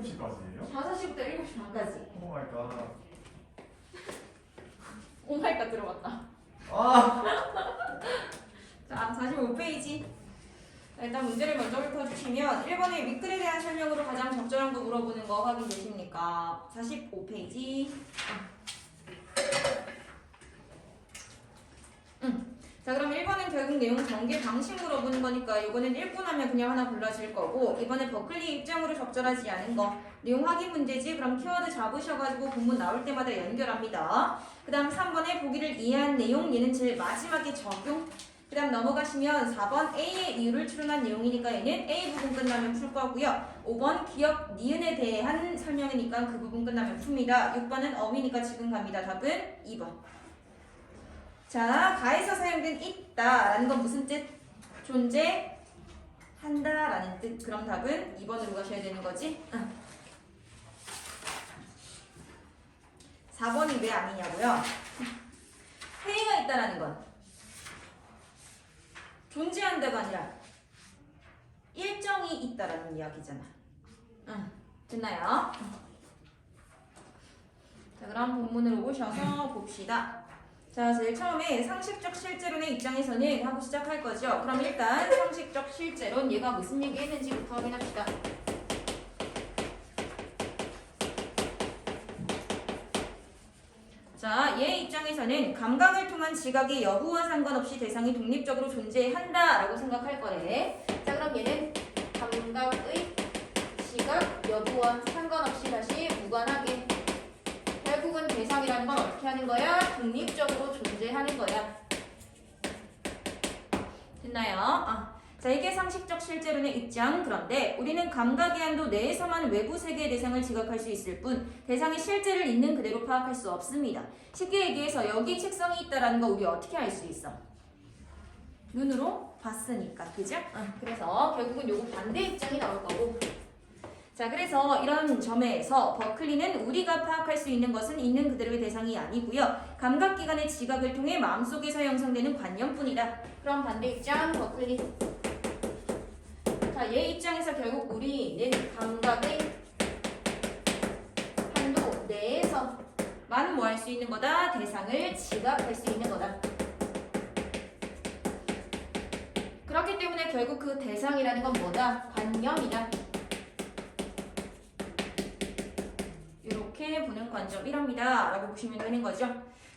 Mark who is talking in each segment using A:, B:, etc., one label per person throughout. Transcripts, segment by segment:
A: 7시까지예요?
B: 5시부터 7시 반까지.
A: 오 마이 갓.
B: 오마이갓 들어갔다.
A: 아!
B: 자, 45페이지. 일단 문제를 먼저 훑어주시면 1번의 윗글에 대한 설명으로 가장 적절한 거 물어보는 거 확인되십니까? 45페이지. 자, 그럼 1번은 결국 내용 전개 방식 물어보는 거니까 이거는 읽고 나면 그냥 하나 골라질 거고, 이번에 버클리 입장으로 적절하지 않은 거 내용 확인 문제지. 그럼 키워드 잡으셔가지고 본문 나올 때마다 연결합니다. 그 다음 3번에 보기를 이해한 내용, 얘는 제일 마지막에 적용. 그 다음 넘어가시면 4번 A의 이유를 추론한 내용이니까 얘는 A 부분 끝나면 풀 거고요. 5번 기억, 니은에 대한 설명이니까 그 부분 끝나면 풉니다. 6번은 어미니까 지금 갑니다. 답은 2번. 자, 가에서 사용된 있다라는 건 무슨 뜻? 존재한다라는 뜻. 그럼 답은 2번으로 가셔야 되는 거지? 4번이 왜 아니냐고요? 회의가 있다라는 건 존재한다가 아니라 일정이 있다라는 이야기잖아. 됐나요? 자, 그럼 본문으로 오셔서 봅시다. 자, 제일 처음에 상식적 실제론의 입장에서는 하고 시작할 거죠. 그럼 일단 상식적 실제론, 얘가 무슨 얘기 했는지부터 확인합시다. 자, 얘 입장에서는 감각을 통한 지각의 여부와 상관없이 대상이 독립적으로 존재한다라고 생각할 거래. 자, 그럼 얘는 감각의 지각 여부와 상관없이 다시 무관하게, 결국은 대상이라는 건 어떻게 하는 거야? 독립적으로 존재하는 거야. 됐나요? 자, 이게 상식적 실제론의 입장. 그런데 우리는 감각의 한도 내에서만 외부 세계의 대상을 지각할 수 있을 뿐 대상의 실제를 있는 그대로 파악할 수 없습니다. 쉽게 얘기해서 여기 책성이 있다라는 거 우리 어떻게 알 수 있어? 눈으로 봤으니까. 그죠? 그래서 결국은 요거 반대 입장이 나올 거고. 자, 그래서 이런 점에서 버클리는 우리가 파악할 수 있는 것은 있는 그대로의 대상이 아니고요. 감각기관의 지각을 통해 마음속에서 형성되는 관념뿐이다. 그럼 반대 입장 버클리. 자, 얘 입장에서 결국 우리는 감각의 한도 내에서만 뭐 할 수 있는 거다? 대상을 지각할 수 있는 거다. 그렇기 때문에 결국 그 대상이라는 건 뭐다? 관념이다. 이렇게 보는 관점이랍니다. 라고 보시면 되는 거죠.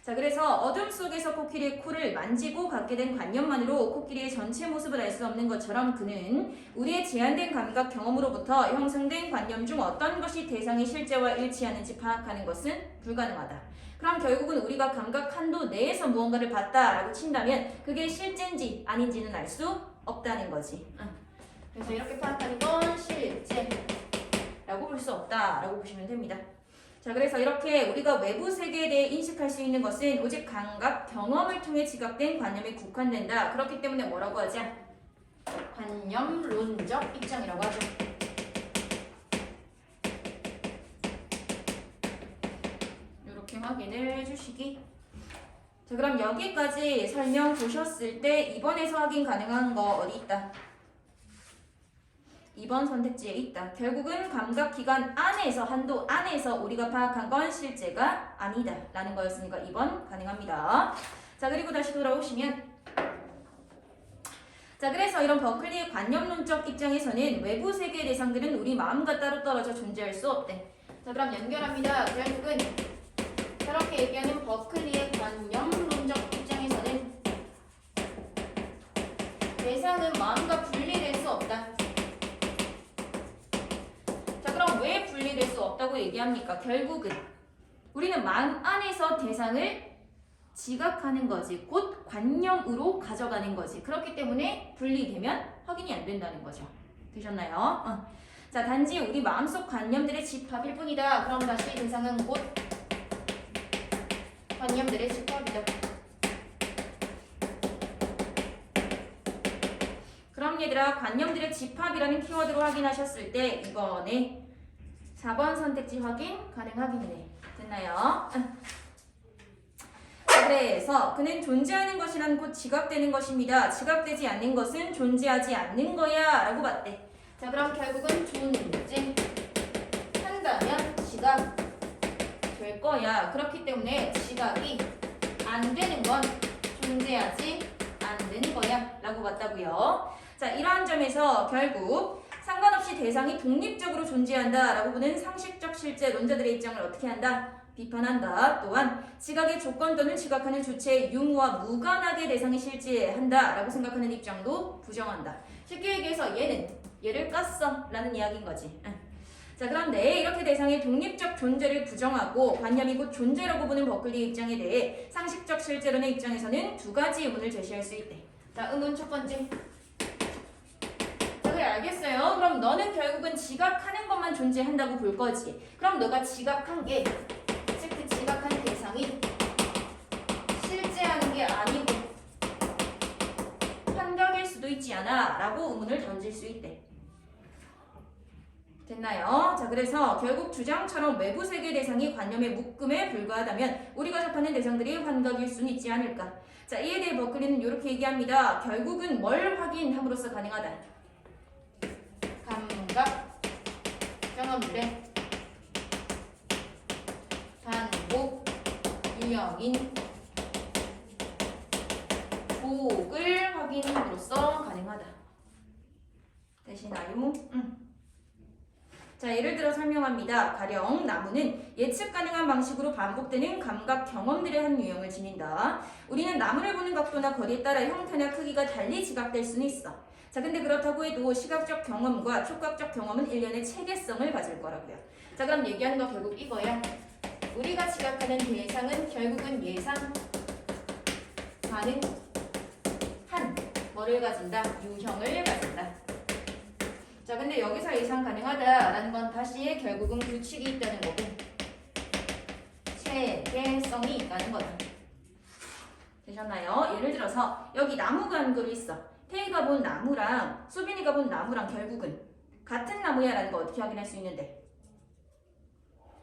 B: 자, 그래서 어둠 속에서 코끼리의 코를 만지고 갖게 된 관념만으로 코끼리의 전체 모습을 알 수 없는 것처럼 그는 우리의 제한된 감각 경험으로부터 형성된 관념 중 어떤 것이 대상의 실제와 일치하는지 파악하는 것은 불가능하다. 그럼 결국은 우리가 감각 한도 내에서 무언가를 봤다라고 친다면 그게 실제인지 아닌지는 알 수 없다는 거지. 그래서 이렇게 파악하는 건 실제라고 볼 수 없다라고 보시면 됩니다. 자, 그래서 이렇게 우리가 외부 세계에 대해 인식할 수 있는 것은 오직 감각 경험을 통해 지각된 관념에 국한된다. 그렇기 때문에 뭐라고 하죠? 관념론적 입장이라고 하죠. 이렇게 확인을 해주시기. 자, 그럼 여기까지 설명 보셨을 때 2번에서 확인 가능한 거 어디 있다? 2번 선택지에 있다. 결국은 감각기관 안에서, 한도 안에서 우리가 파악한 건 실제가 아니다 라는 거였으니까 2번 가능합니다. 자, 그리고 다시 돌아오시면, 자, 그래서 이런 버클리의 관념론적 입장에서는 외부 세계의 대상들은 우리 마음과 따로 떨어져 존재할 수 없대. 자, 그럼 연결합니다. 결국은 저렇게 얘기하는 버클리의 관념론적 입장에서는 대상은 마음과 분리될 수 없다. 그럼 왜 분리될 수 없다고 얘기합니까? 결국은 우리는 마음 안에서 대상을 지각하는 거지, 곧 관념으로 가져가는 거지. 그렇기 때문에 분리되면 확인이 안 된다는 거죠. 되셨나요? 자, 단지 우리 마음속 관념들의 집합일 뿐이다. 그럼 다시 대상은 곧 관념들의 집합이다. 그럼 얘들아, 관념들의 집합이라는 키워드로 확인하셨을 때 이번에 4번 선택지 확인 가능하겠네. 됐나요? 그래서 그는 존재하는 것이란 곧 지각되는 것입니다. 지각되지 않는 것은 존재하지 않는 거야 라고 봤대. 자, 그럼 결국은 존재 거야. 그렇기 때문에 지각이 안 되는 건 존재하지 않는 거야 라고 봤다고요. 자, 이러한 점에서 결국 상관없이 대상이 독립적으로 존재한다 라고 보는 상식적 실제 논자들의 입장을 어떻게 한다? 비판한다. 또한 지각의 조건 또는 지각하는 주체의 유무와 무관하게 대상이 실제한다 라고 생각하는 입장도 부정한다. 쉽게 얘기해서 얘를 깠어 라는 이야기인 거지. 자, 그런데 이렇게 대상의 독립적 존재를 부정하고 관념이 곧 존재라고 보는 버클리의 입장에 대해 상식적 실제론의 입장에서는 두 가지 의문을 제시할 수 있대. 자, 의문 첫 번째. 자, 그래 알겠어요. 그럼 너는 결국은 지각하는 것만 존재한다고 볼 거지. 그럼 너가 지각한 게, 즉 그 지각한 대상이 실제하는 게 아니고 환각일 수도 있지 않아? 라고 의문을 던질 수 있대. 됐나요? 자, 그래서 결국 주장처럼 외부 세계 대상이 관념의 묶음에 불과하다면 우리가 접하는 대상들이 환각일 수는 있지 않을까? 자, 이에 대해 버클리는 이렇게 얘기합니다. 결국은 뭘 확인함으로써 가능하다? 감각, 경험들의 반복, 유형인 복을 확인함으로써 가능하다. 되시나요? 자, 예를 들어 설명합니다. 가령 나무는 예측 가능한 방식으로 반복되는 감각 경험들의 한 유형을 지닌다. 우리는 나무를 보는 각도나 거리에 따라 형태나 크기가 달리 지각될 수는 있어. 자, 근데 그렇다고 해도 시각적 경험과 촉각적 경험은 일련의 체계성을 가질 거라고요. 자, 그럼 얘기하는 거 결국 이거야. 우리가 지각하는 대상은 결국은 예상 가능한 뭐를 가진다? 유형을 가진다. 자, 근데 여기서 예상 가능하다라는 건 다시 결국은 규칙이 있다는 거고 체계성이 있다는 거다. 되셨나요? 예를 들어서 여기 나무가 한 그루 있어. 태희가 본 나무랑 수빈이가 본 나무랑 결국은 같은 나무야 라는 거 어떻게 확인할 수 있는데?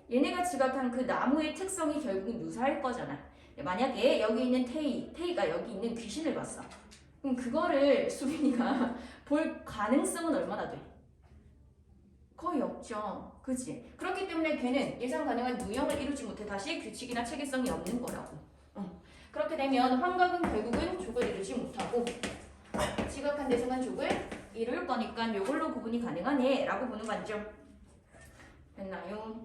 B: 얘네가 지각한 그 나무의 특성이 결국은 유사할 거잖아. 만약에 여기 있는 태희가 여기 있는 귀신을 봤어. 그럼 그거를 수빈이가 볼 가능성은 얼마나 돼? 거의 없죠. 그치? 그렇기 때문에 걔는 예상 가능한 유형을 이루지 못해 다시 규칙이나 체계성이 없는 거라고. 그렇게 되면 환각은 결국은 족을 이루지 못하고 지각한 대상은 족을 이룰 거니까 이걸로 구분이 가능하네 라고 보는 관점. 됐나요?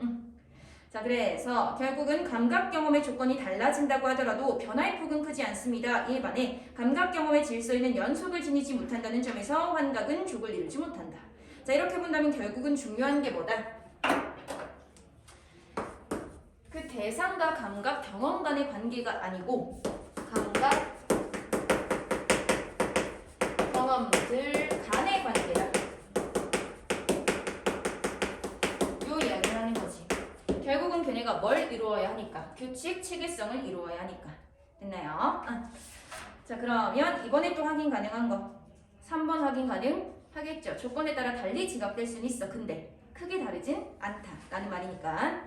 B: 자, 그래서 결국은 감각 경험의 조건이 달라진다고 하더라도 변화의 폭은 크지 않습니다. 이에 반해 감각 경험의 질서에는 연속을 지니지 못한다는 점에서 환각은 족을 이루지 못한다. 자, 이렇게 본다면 결국은 중요한 게 뭐다? 그 대상과 감각 경험 간의 관계가 아니고 감각 경험들 간의 관계다. 요 이야기를 하는 거지. 결국은 걔네가 뭘 이루어야 하니까? 규칙, 체계성을 이루어야 하니까. 됐나요? 자, 그러면 이번에 또 확인 가능한 거 3번 확인 가능? 하겠죠. 조건에 따라 달리 지각될 수는 있어. 근데 크게 다르진 않다 라는 말이니까.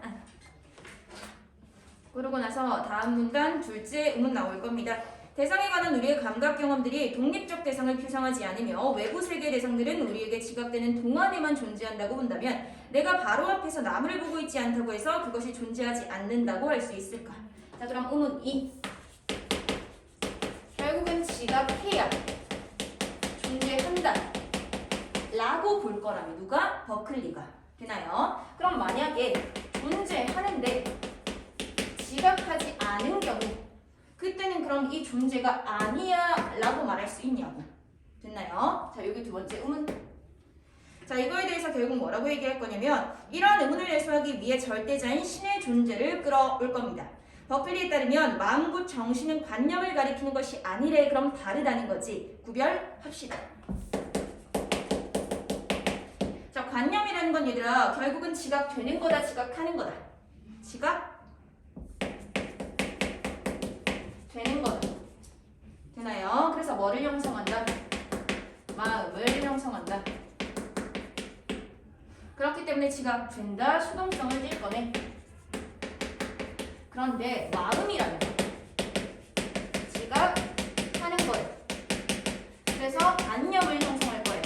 B: 그러고 나서 다음 문단 둘째 의문 나올 겁니다. 대상에 관한 우리의 감각 경험들이 독립적 대상을 표상하지 않으며 외부 세계 대상들은 우리에게 지각되는 동안에만 존재한다고 본다면 내가 바로 앞에서 나무를 보고 있지 않다고 해서 그것이 존재하지 않는다고 할 수 있을까? 자, 그럼 의문 2. 결국은 지각해야 존재한다 라고 볼 거라면 누가? 버클리가. 되나요? 그럼 만약에 존재하는데 지각하지 않은 경우 그때는 그럼 이 존재가 아니야 라고 말할 수 있냐고. 됐나요? 자, 여기 두 번째 의문. 자, 이거에 대해서 결국 뭐라고 얘기할 거냐면 이러한 의문을 해소하기 위해 절대자인 신의 존재를 끌어올 겁니다. 버클리에 따르면 마음과 정신은 관념을 가리키는 것이 아니래. 그럼 다르다는 거지. 구별합시다. 자, 관념이라는 건 얘들아 결국은 지각되는 거다, 지각하는 거다. 지각되는 거다. 되나요? 그래서 뭐를 형성한다? 마음을 형성한다. 그렇기 때문에 지각된다, 수동성을 띌 거네. 그런데 마음이라면 지각하는 거예요. 그래서 관념을 형성할 거예요.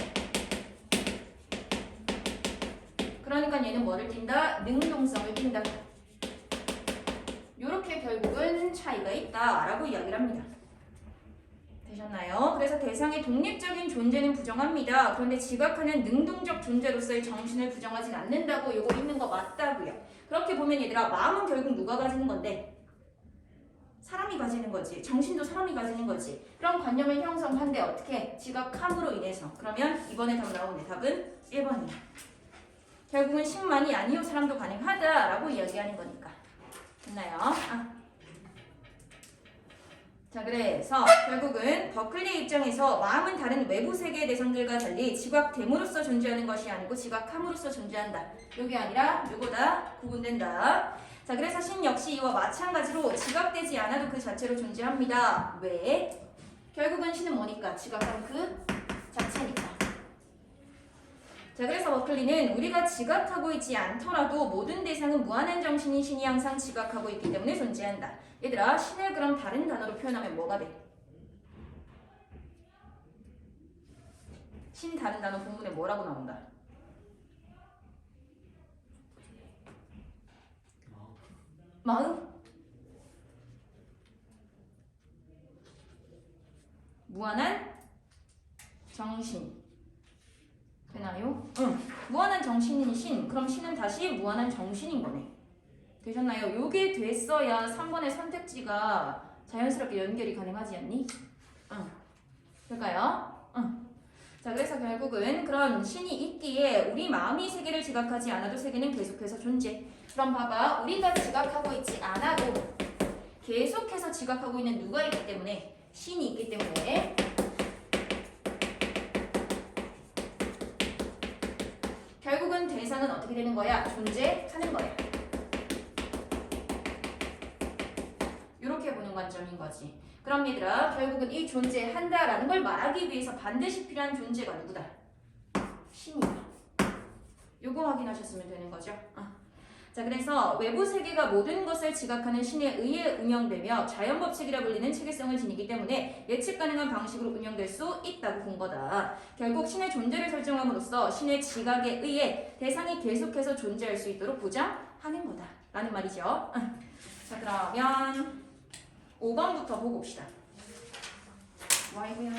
B: 그러니까 얘는 뭐를 띈다? 능동성을 띈다. 차이가 있다라고 이야기를 합니다. 되셨나요? 그래서 대상의 독립적인 존재는 부정합니다. 그런데 지각하는 능동적 존재로서의 정신을 부정하진 않는다고 이거 있는 거 맞다고요. 그렇게 보면 얘들아 마음은 결국 누가 가지는 건데? 사람이 가지는 거지. 정신도 사람이 가지는 거지. 그런 관념을 형성한데 어떻게? 지각함으로 인해서. 그러면 이번에 답 나오네. 답은 1번이야. 결국은 신만이 아니요 사람도 가능하다라고 이야기하는 거니까. 됐나요? 자, 그래서 결국은 버클리 입장에서 마음은 다른 외부 세계의 대상들과 달리 지각됨으로써 존재하는 것이 아니고 지각함으로써 존재한다. 요게 아니라 요거다 구분된다. 자, 그래서 신 역시 이와 마찬가지로 지각되지 않아도 그 자체로 존재합니다. 왜? 결국은 신은 뭐니까? 지각한 그 자체니까. 자, 그래서 버클리는 우리가 지각하고 있지 않더라도 모든 대상은 무한한 정신인 신이 항상 지각하고 있기 때문에 존재한다. 얘들아, 신을 그럼 다른 단어로 표현하면 뭐가 돼? 신 다른 단어 본문에 뭐라고 나온다? 마음? 무한한 정신. 되나요? 응. 무한한 정신인 신. 그럼 신은 다시 무한한 정신인 거네. 되셨나요? 요게 됐어야 3번의 선택지가 자연스럽게 연결이 가능하지 않니? 응. 될까요? 응. 자, 그래서 결국은 그런 신이 있기에 우리 마음이 세계를 지각하지 않아도 세계는 계속해서 존재. 그럼 봐봐. 우리가 지각하고 있지 않아도 계속해서 지각하고 있는 누가 있기 때문에? 신이 있기 때문에 결국은 대상은 어떻게 되는 거야? 존재하는 거야. 이렇게 보는 관점인 거지. 그럼 얘들아, 결국은 이 존재한다라는 걸 말하기 위해서 반드시 필요한 존재가 누구다? 신이다. 요거 확인하셨으면 되는 거죠. 자, 그래서 외부 세계가 모든 것을 지각하는 신에 의해 운영되며 자연법칙이라 불리는 체계성을 지니기 때문에 예측 가능한 방식으로 운영될 수 있다고 본 거다. 결국 신의 존재를 설정함으로써 신의 지각에 의해 대상이 계속해서 존재할 수 있도록 보장하는 거다. 라는 말이죠. 자, 그러면 5번부터 보고 봅시다. 와이고요.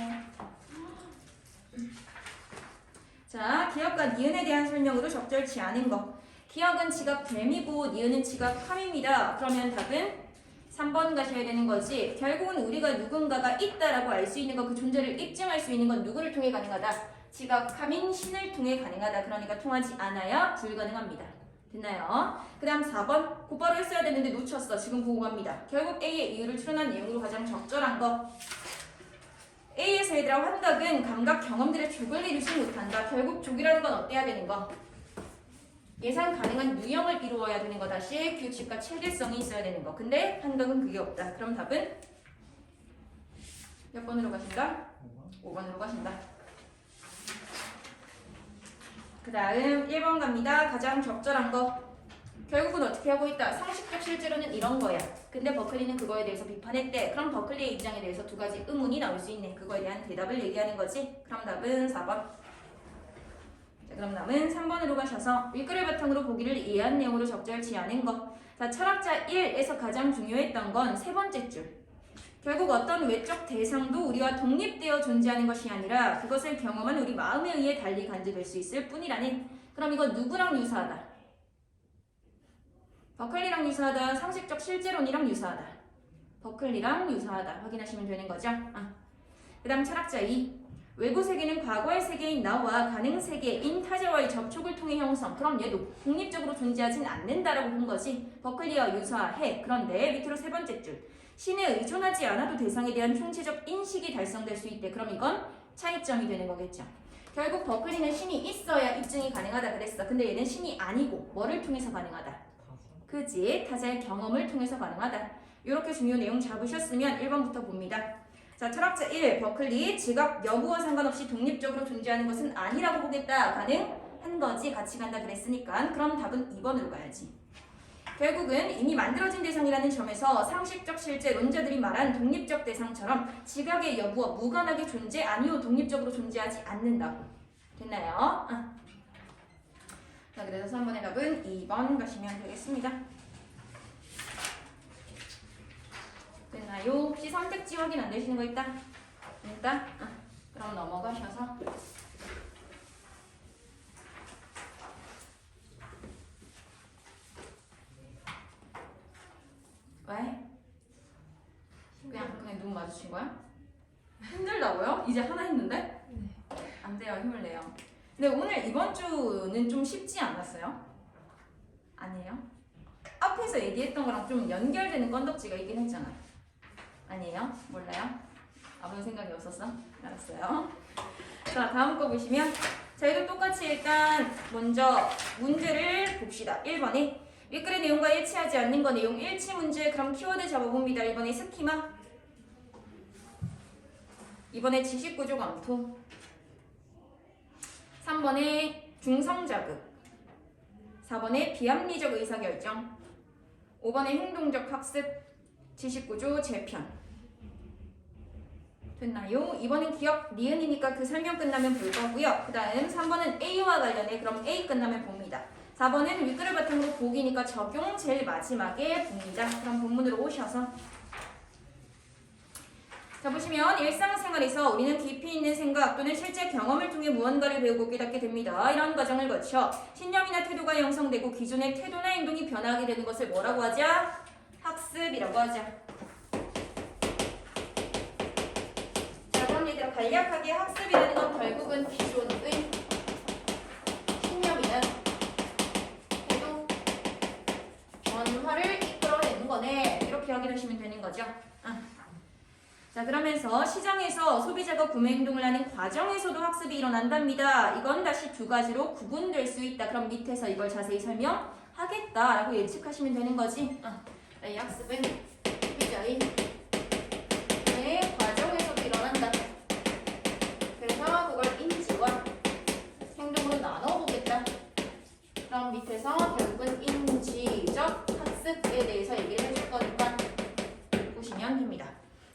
B: 자, 기억과 니은에 대한 설명으로 적절치 않은 것. 기억은 지각됨이고 니은은 지각함입니다. 그러면 답은 3번 가셔야 되는 거지. 결국은 우리가 누군가가 있다라고 알 수 있는 것, 그 존재를 입증할 수 있는 건 누구를 통해 가능하다? 지각함인 신을 통해 가능하다. 그러니까 통하지 않아야 불가능합니다. 됐나요? 그 다음 4번 곧바로 했어야 되는데 놓쳤어. 지금 보고 갑니다. 결국 A의 이유를 추론한 내용으로 가장 적절한 거. A에서 얘들아 환각은 감각 경험들의 족을 이루지 못한다. 결국 족이라는 건 어때야 되는 거? 예상 가능한 유형을 이루어야 되는 거. 다시 규칙과 체계성이 있어야 되는 거. 근데 환각은 그게 없다. 그럼 답은 몇 번으로 가신다? 5번으로 가신다. 그 다음 1번 갑니다. 가장 적절한 거. 결국은 어떻게 하고 있다? 상식적 실제로는 이런 거야. 근데 버클리는 그거에 대해서 비판했대. 그럼 버클리의 입장에 대해서 두 가지 의문이 나올 수 있네. 그거에 대한 대답을 얘기하는 거지. 그럼 답은 4번. 자, 그럼 남은 3번으로 가셔서 일글을 바탕으로 보기를 이해한 내용으로 적절치 않은 것. 자, 철학자 1에서 가장 중요했던 건 세 번째 줄. 결국 어떤 외적 대상도 우리와 독립되어 존재하는 것이 아니라 그것을 경험한 우리 마음에 의해 달리 간주될 수 있을 뿐이라는. 그럼 이건 누구랑 유사하다? 버클리랑 유사하다. 상식적 실제론이랑 유사하다. 버클리랑 유사하다. 확인하시면 되는 거죠. 그 다음 철학자 2. 외부 세계는 과거의 세계인 나와 가능 세계인 타자와의 접촉을 통해 형성. 그럼 얘도 독립적으로 존재하진 않는다라고 본 거지. 버클리와 유사해. 그런데 밑으로 세 번째 줄. 신에 의존하지 않아도 대상에 대한 총체적 인식이 달성될 수 있대. 그럼 이건 차이점이 되는 거겠죠. 결국 버클리는 신이 있어야 입증이 가능하다 그랬어. 근데 얘는 신이 아니고 뭐를 통해서 가능하다? 그지? 타자의 경험을 통해서 가능하다. 이렇게 중요 내용 잡으셨으면 1번부터 봅니다. 자, 철학자 1. 버클리. 지각 여부와 상관없이 독립적으로 존재하는 것은 아니라고 보겠다. 가능한 거지. 같이 간다 그랬으니까. 그럼 답은 2번으로 가야지. 결국은 이미 만들어진 대상이라는 점에서 상식적 실제론자들이 말한 독립적 대상처럼 지각의 여부와 무관하게 존재 아니요 독립적으로 존재하지 않는다고. 됐나요? 자, 그래서 3번의 답은 2번 가시면 되겠습니다. 됐나요? 혹시 선택지 확인 안 되시는 거 있다? 있다? 그럼 넘어가셔서 왜? 그냥 눈 마주친 거야? 힘들다고요? 이제 하나 했는데?
A: 네.
B: 안 돼요. 힘을 내요. 근데 오늘 이번 주는 좀 쉽지 않았어요? 아니에요? 앞에서 얘기했던 거랑 좀 연결되는 건덕지가 있긴 했잖아. 아니에요? 몰라요? 아무 생각이 없었어? 알았어요. 자, 다음 거 보시면 저희도 똑같이 일단 먼저 문제를 봅시다. 1번에 윗글의 내용과 일치하지 않는 거 내용 일치 문제. 그럼 키워드 잡아봅니다. 1번에 스키마, 2번에 지식구조 검토, 3번에 중성자극, 4번에 비합리적 의사결정, 5번에 행동적 학습, 지식구조 재편. 됐나요? 2번은 기억, 니은이니까 그 설명 끝나면 볼 거고요. 그 다음 3번은 A와 관련해. 그럼 A 끝나면 봅니다. 4번은 윗글을 바탕으로 보기니까 적용 제일 마지막에 봅니다. 그럼 본문으로 오셔서 자, 보시면 일상생활에서 우리는 깊이 있는 생각 또는 실제 경험을 통해 무언가를 배우고 깨닫게 됩니다. 이런 과정을 거쳐 신념이나 태도가 형성되고 기존의 태도나 행동이 변하게 되는 것을 뭐라고 하자? 학습이라고 하자. 자, 그럼 얘들아 간략하게 학습이라는 건 결국은 기존의 신념이나 태도, 변화를 이끌어내는 거네. 이렇게 확인하시면 되는 거죠. 자, 그러면서 시장에서 소비자가 구매 행동을 하는 과정에서도 학습이 일어난답니다. 이건 다시 두 가지로 구분될 수 있다. 그럼 밑에서 이걸 자세히 설명하겠다라고 예측하시면 되는 거지. 이 학습은 소비자의 과정에서도 일어난다. 그래서 그걸 인지와 행동으로 나눠보겠다. 그럼 밑에서 결국은 인지적 학습에 대해서 얘기를 해줄 거니까 보시면 됩니다.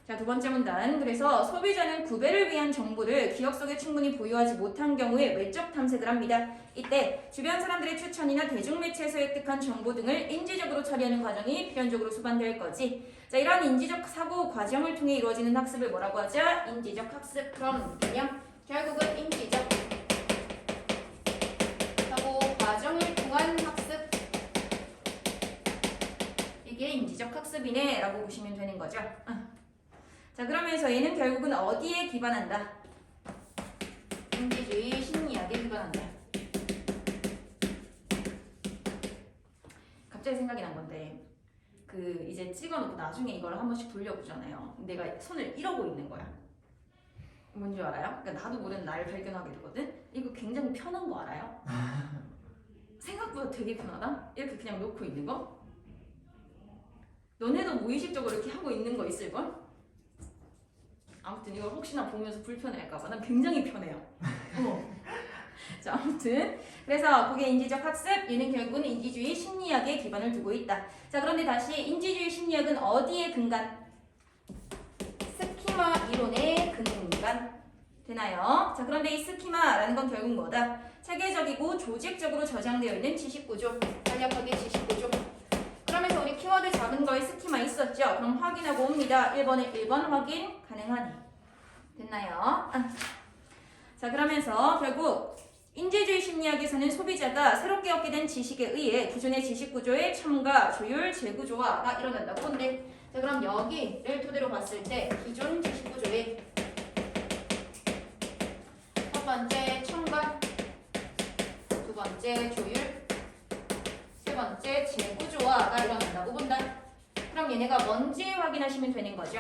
B: 자, 두 번째 문단. 그래서 소비자는 구매를 위한 정보를 기억 속에 충분히 보유하지 못한 경우에 외적 탐색을 합니다. 이때 주변 사람들의 추천이나 대중매체에서 획득한 정보 등을 인지적으로 처리하는 과정이 필연적으로 수반될 거지. 자, 이러한 인지적 사고 과정을 통해 이루어지는 학습을 뭐라고 하자? 인지적 학습. 그럼 그냥 결국은 인지적 사고 과정을 통한 학습. 이게 인지적 학습이네 라고 보시면 되는 거죠. 자, 그러면서 얘는 결국은 어디에 기반한다? 인지주의 심리학에 기반한다. 갑자기 생각이 난 건데 그 이제 찍어놓고 나중에 이걸 한 번씩 돌려보잖아요. 내가 손을 이러고 있는 거야. 뭔지 알아요? 그러니까 나도 모르는 나를 발견하게 되거든? 이거 굉장히 편한 거 알아요? 생각보다 되게 편하다? 이렇게 그냥 놓고 있는 거? 너네도 무의식적으로 이렇게 하고 있는 거 있을걸? 아무튼 이걸 혹시나 보면서 불편할까봐 난 굉장히 편해요. 자, 아무튼 그래서 그게 인지적 학습, 얘는 결국은 인지주의 심리학에 기반을 두고 있다. 자, 그런데 다시 인지주의 심리학은 어디에 근간? 스키마 이론의 근간. 되나요? 자, 그런데 이 스키마라는 건 결국 뭐다? 체계적이고 조직적으로 저장되어 있는 지식구조. 간략하게 지식구조. 그러면서 우리 키워드 잡은 거에 스키마 있었죠? 그럼 확인하고 옵니다. 1번에 1번 확인 가능하니. 됐나요? 자, 그러면서 결국 인지주의 심리학에서는 소비자가 새롭게 얻게 된 지식에 의해 기존의 지식구조의 첨가, 조율, 재구조화가 일어난다고 본대. 자, 그럼 여기를 토대로 봤을 때 기존 지식구조의 첫 번째 첨가, 두 번째 조율, 세 번째 재구조화가 일어난다고 본다. 그럼 얘네가 뭔지 확인하시면 되는 거죠.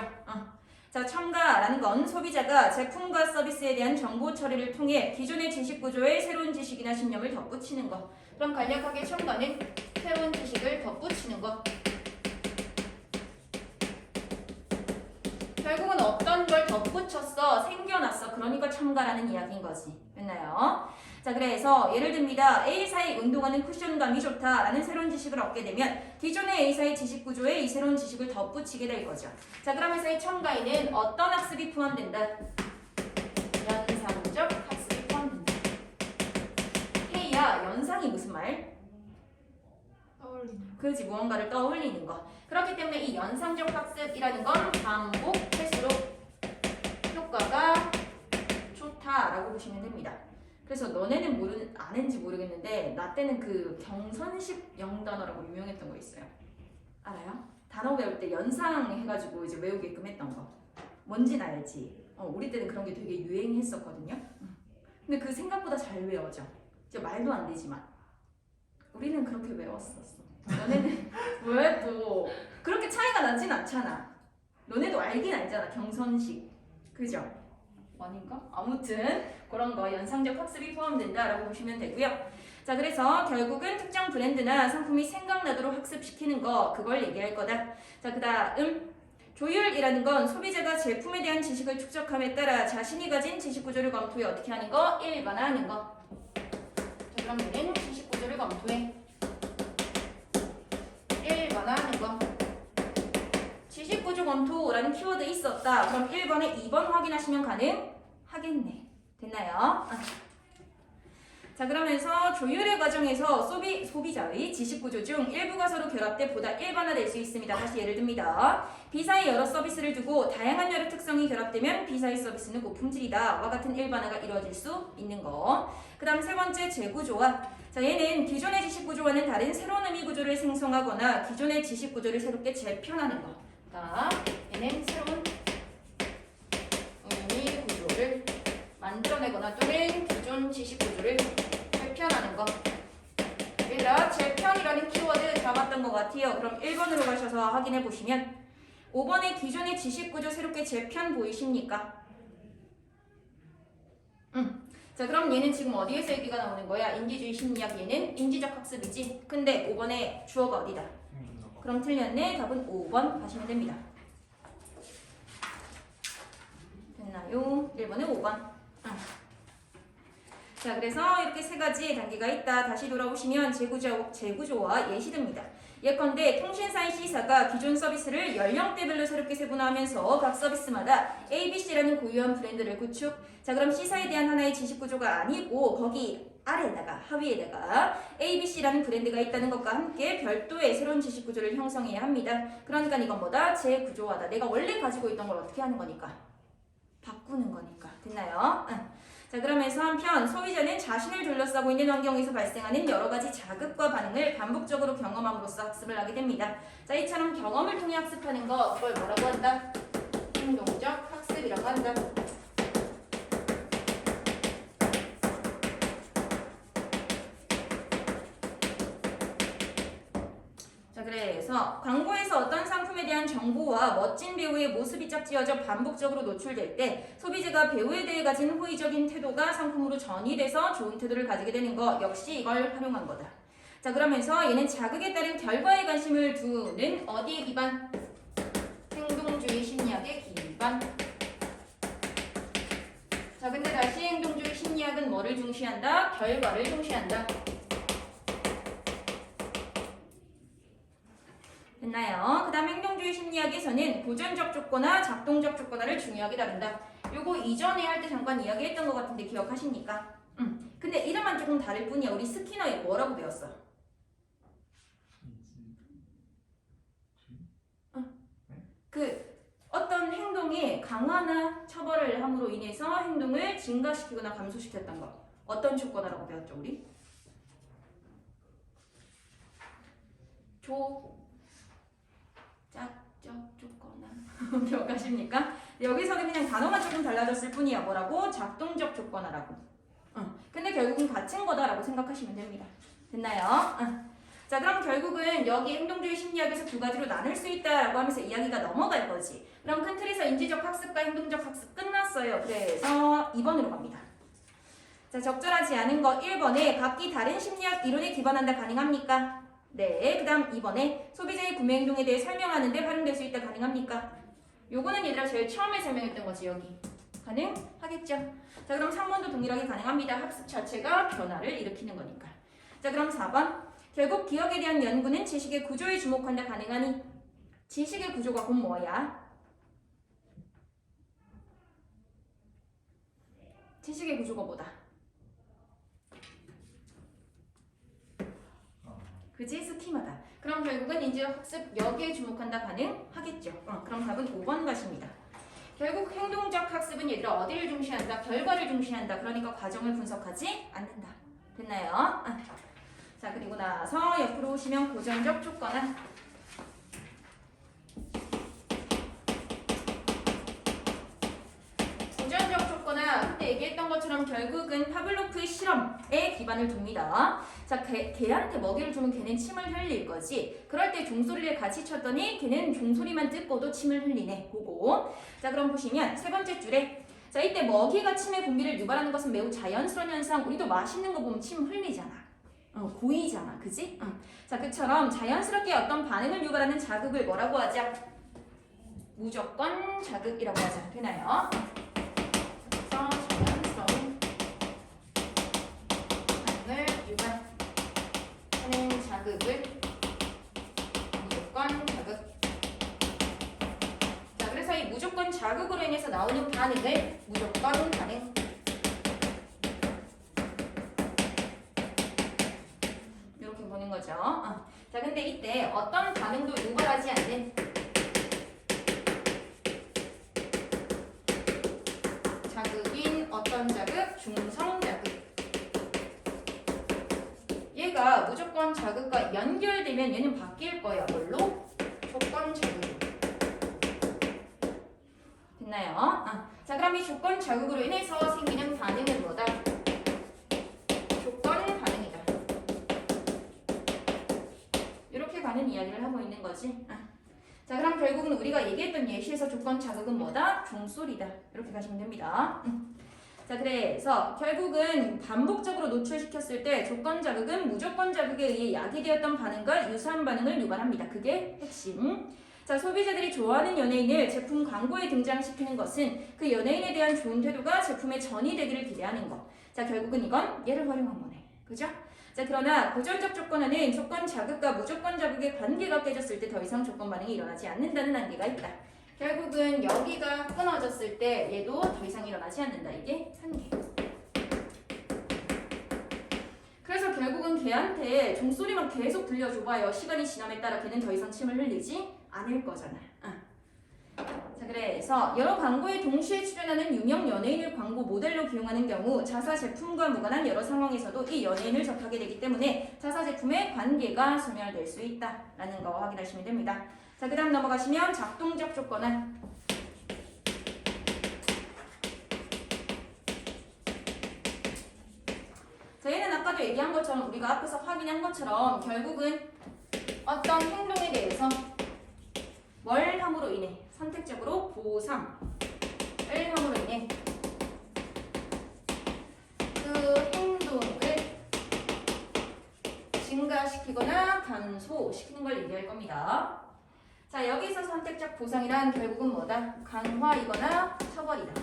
B: 자, 첨가라는 건 소비자가 제품과 서비스에 대한 정보 처리를 통해 기존의 지식 구조에 새로운 지식이나 신념을 덧붙이는 것. 그럼 간략하게 첨가는 새로운 지식을 덧붙이는 것. 결국은 어떤 걸 덧붙였어? 생겨났어. 그러니까 첨가라는 이야기인 거지. 됐나요? 자, 그래서 예를 듭니다. A사의 운동하는 쿠션감이 좋다라는 새로운 지식을 얻게 되면 기존의 A사의 지식 구조에 이 새로운 지식을 덧붙이게 될 거죠. 자, 그러면서 이 첨가에는 어떤 학습이 포함된다? 연상적 학습이 포함된다. 헤이야, 연상이 무슨 말?
A: 떠올리는
B: 그렇지, 무언가를 떠올리는 거. 그렇기 때문에 이 연상적 학습이라는 건 반복할수록 효과가 좋다라고 보시면 됩니다. 그래서 너네는 아는지 모르겠는데 나 때는 그 경선식 영단어라고 유명했던 거 있어요. 알아요? 단어 배울 때 연상 해가지고 이제 외우게끔 했던 거. 뭔진 알지? 우리 때는 그런 게 되게 유행했었거든요. 근데 그 생각보다 잘 외워져. 진짜 말도 안 되지만 우리는 그렇게 외웠었어. 너네는 왜 또 그렇게 차이가 나진 않잖아. 너네도 알긴 알잖아. 경선식. 그죠? 아닌가? 아무튼 그런 거 연상적 학습이 포함된다라고 보시면 되고요. 자, 그래서 결국은 특정 브랜드나 상품이 생각나도록 학습시키는 거, 그걸 얘기할 거다. 자, 그 다음 조율이라는 건 소비자가 제품에 대한 지식을 축적함에 따라 자신이 가진 지식 구조를 검토해 어떻게 하는 거? 일반화하는 거. 자, 그럼 얘는 지식 구조를 검토해 일반화하는 거. 지식 구조 검토라는 키워드 있었다. 그럼 1번에 2번 확인하시면 가능하겠네. 됐나요? 자, 그러면서 조율의 과정에서 소비자의 지식 구조 중 일부가 서로 결합돼 보다 일반화될 수 있습니다. 다시 예를 듭니다. B사의 여러 서비스를 두고 다양한 여러 특성이 결합되면 B사의 서비스는 고품질이다. 와 같은 일반화가 이루어질 수 있는 거. 그 다음 세 번째 재구조화. 자, 얘는 기존의 지식 구조와는 다른 새로운 의미 구조를 생성하거나 기존의 지식 구조를 새롭게 재편하는 거. 자, 얘는 새로운 의미 구조를 만들어내거나 또는 기존 지식 구조를 재편하는 거. 얘들아, 재편이라는 키워드 잡았던 것 같아요. 그럼 1번으로 가셔서 확인해 보시면 5번에 기존의 지식 구조 새롭게 재편 보이십니까? 자, 그럼 얘는 지금 어디에서 얘기가 나오는 거야? 인지주의 심리학, 얘는 인지적 학습이지. 근데 5번에 주어가 어디다? 그럼 틀렸네. 답은 5번 가시면 됩니다. 됐나요? 1번에 5번. 자, 그래서 이렇게 세 가지 단계가 있다. 다시 돌아오시면 재구조와 예시됩니다. 예컨대 통신사인 C사가 기존 서비스를 연령대별로 새롭게 세분화하면서 각 서비스마다 ABC라는 고유한 브랜드를 구축. 자, 그럼 C사에 대한 하나의 지식구조가 아니고 거기 아래에다가 하위에다가 ABC라는 브랜드가 있다는 것과 함께 별도의 새로운 지식구조를 형성해야 합니다. 그러니까 이건 뭐다? 재구조화다. 내가 원래 가지고 있던 걸 어떻게 하는 거니까? 바꾸는 거니까. 됐나요? 자, 그러면서 한편 소비자는 자신을 둘러싸고 있는 환경에서 발생하는 여러 가지 자극과 반응을 반복적으로 경험함으로써 학습을 하게 됩니다. 자, 이처럼 경험을 통해 학습하는 거, 그걸 뭐라고 한다? 행동적 학습이라고 한다. 자, 그래서 광고에서 어떤 상품에 대한 정보와 멋진 배우의 모습이 짝지어져 반복적으로 노출될 때 소비자가 배우에 대해 가진 호의적인 태도가 상품으로 전이돼서 좋은 태도를 가지게 되는 거, 역시 이걸 활용한 거다. 자, 그러면서 얘는 자극에 따른 결과에 관심을 두는 어디에 기반? 행동주의 심리학의 기반. 자, 근데 다시 행동주의 심리학은 뭐를 중시한다? 결과를 중시한다. 됐나요? 그 다음 행동주의 심리학에서는 고전적 조건화, 작동적 조건화를 중요하게 다룬다. 요거 이전에 할 때 잠깐 이야기했던 것 같은데 기억하십니까? 근데 이름만 조금 다를 뿐이야. 우리 스키너에 뭐라고 배웠어? 그 어떤 행동에 강화나 처벌을 함으로 인해서 행동을 증가시키거나 감소시켰던 거. 어떤 조건화라고 배웠죠, 우리? 짝적 조건화. 기억하십니까? 여기서는 그냥 단어만 조금 달라졌을 뿐이야. 뭐라고? 작동적 조건화라고. 근데 결국은 같은 거다라고 생각하시면 됩니다. 됐나요? 자, 그럼 결국은 여기 행동주의 심리학에서 두 가지로 나눌 수 있다라고 하면서 이야기가 넘어갈 거지. 그럼 큰 틀에서 인지적 학습과 행동적 학습 끝났어요. 그래서 2번으로 갑니다. 자, 적절하지 않은 거 1번에 각기 다른 심리학 이론에 기반한다. 가능합니까? 네. 그 다음 2번에 소비자의 구매 행동에 대해 설명하는 데 활용될 수 있다. 가능합니까? 요거는 얘들아 제일 처음에 설명했던 거지. 여기 가능하겠죠? 자, 그럼 3번도 동일하게 가능합니다. 학습 자체가 변화를 일으키는 거니까. 자, 그럼 4번 결국 기억에 대한 연구는 지식의 구조에 주목한다. 가능하니? 지식의 구조가 곧 뭐야? 지식의 구조가 뭐다? 그지? 스키마다. 그럼 결국은 이제 학습 여기에 주목한다 가능하겠죠. 그럼 답은 5번 것입니다. 결국 행동적 학습은 얘들아 어디를 중시한다? 결과를 중시한다. 그러니까 과정을 분석하지 않는다. 됐나요? 자, 그리고 나서 옆으로 오시면 고전적 조건은 고전적 조건은 그때 얘기했던 것처럼 결국은 파블로프의 실험에 기반을 둡니다. 자, 개한테 먹이를 주면 걔는 침을 흘릴 거지. 그럴 때 종소리를 같이 쳤더니 걔는 종소리만 듣고도 침을 흘리네. 보고. 자, 그럼 보시면 세 번째 줄에 자, 이때 먹이가 침의 분비를 유발하는 것은 매우 자연스러운 현상. 우리도 맛있는 거 보면 침 흘리잖아. 고이잖아. 그지? 자, 그처럼 자연스럽게 어떤 반응을 유발하는 자극을 뭐라고 하자? 무조건 자극이라고 하자. 되나요? 그래서 자연스러운 반응을 유발하는 자극을 무조건 자극. 자, 그래서 이 무조건 자극으로 인해서 나오는 반응을 무조건 반응. 이렇게 보는 거죠. 자, 근데 이때 어떤 반응도 유발하지 않는 자극인 어떤 자극? 중성 자극. 얘가 무조건 자극과 연결되면 얘는 바뀔 거야. 뭘로? 조건 자극. 됐나요? 자, 그럼 이 조건 자극으로 인해서 생기는 반응은 뭐다? 조건 반응이다. 이렇게 가는 이야기를 하고 있는 거지. 자, 그럼 결국은 우리가 얘기했던 예시에서 조건 자극은 뭐다? 종소리다. 이렇게 가시면 됩니다. 자, 그래서 결국은 반복적으로 노출시켰을 때 조건 자극은 무조건 자극에 의해 야기되었던 반응과 유사한 반응을 유발합니다. 그게 핵심. 자, 소비자들이 좋아하는 연예인을 제품 광고에 등장시키는 것은 그 연예인에 대한 좋은 태도가 제품에 전이 되기를 기대하는 것. 자, 결국은 이건 얘를 활용한 거네. 그죠? 자, 그러나 고전적 조건에는 조건 자극과 무조건 자극의 관계가 깨졌을 때 더 이상 조건 반응이 일어나지 않는다는 한계가 있다. 결국은 여기가 끊어졌을 때 얘도 더 이상 일어나지 않는다. 이게 한계. 그래서 결국은 걔한테 종소리만 계속 들려줘봐요. 시간이 지남에 따라 걔는 더 이상 침을 흘리지 않을 거잖아. 자, 그래서 여러 광고에 동시에 출연하는 유명 연예인을 광고 모델로 기용하는 경우 자사 제품과 무관한 여러 상황에서도 이 연예인을 접하게 되기 때문에 자사 제품의 관계가 소멸될 수 있다라는 거 확인하시면 됩니다. 자, 그 다음 넘어가시면 작동적 조건은 자, 얘는 아까도 얘기한 것처럼 우리가 앞에서 확인한 것처럼 결국은 어떤 행동에 대해서 뭘 함으로 인해 선택적으로 보상을 함으로 인해 그 행동을 증가시키거나 감소시키는 걸 얘기할 겁니다. 자, 여기서 선택적 보상이란 결국은 뭐다? 강화이거나 처벌이다.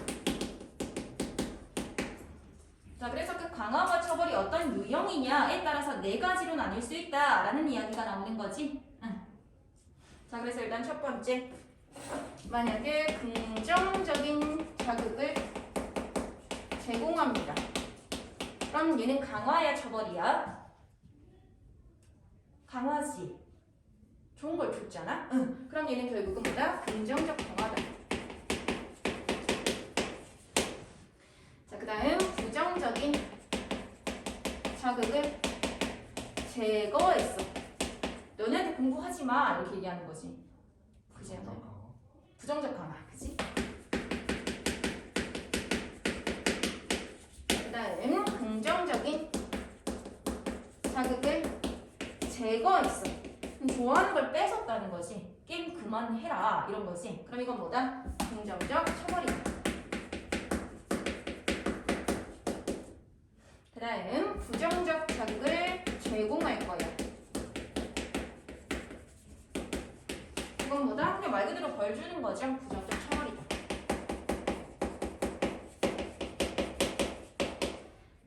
B: 자, 그래서 그 강화와 처벌이 어떤 유형이냐에 따라서 네 가지로 나뉠 수 있다라는 이야기가 나오는 거지. 자, 그래서 일단 첫 번째, 만약에 긍정적인 자극을 제공합니다. 그럼 얘는 강화야 처벌이야? 강화지. 좋은 걸 줬잖아? 그럼 얘는 결국은 뭐다? 긍정적 강화다. 자, 그 다음 부정적인 자극을 제거했어. 너네한테 공부하지 마. 이렇게 얘기하는 거지. 그지? 부정적 강화. 그지? 그 다음 긍정적인 자극을 제거했어. 그럼 좋아하는 걸 뺏었다는 거지. 게임 그만해라. 이런 거지. 그럼 이건 뭐다? 긍정적 처벌이다. 그 다음 부정적 자극을 제공할 거야. 이건 뭐다? 그냥 말 그대로 벌 주는 거죠. 부정적 처벌이다.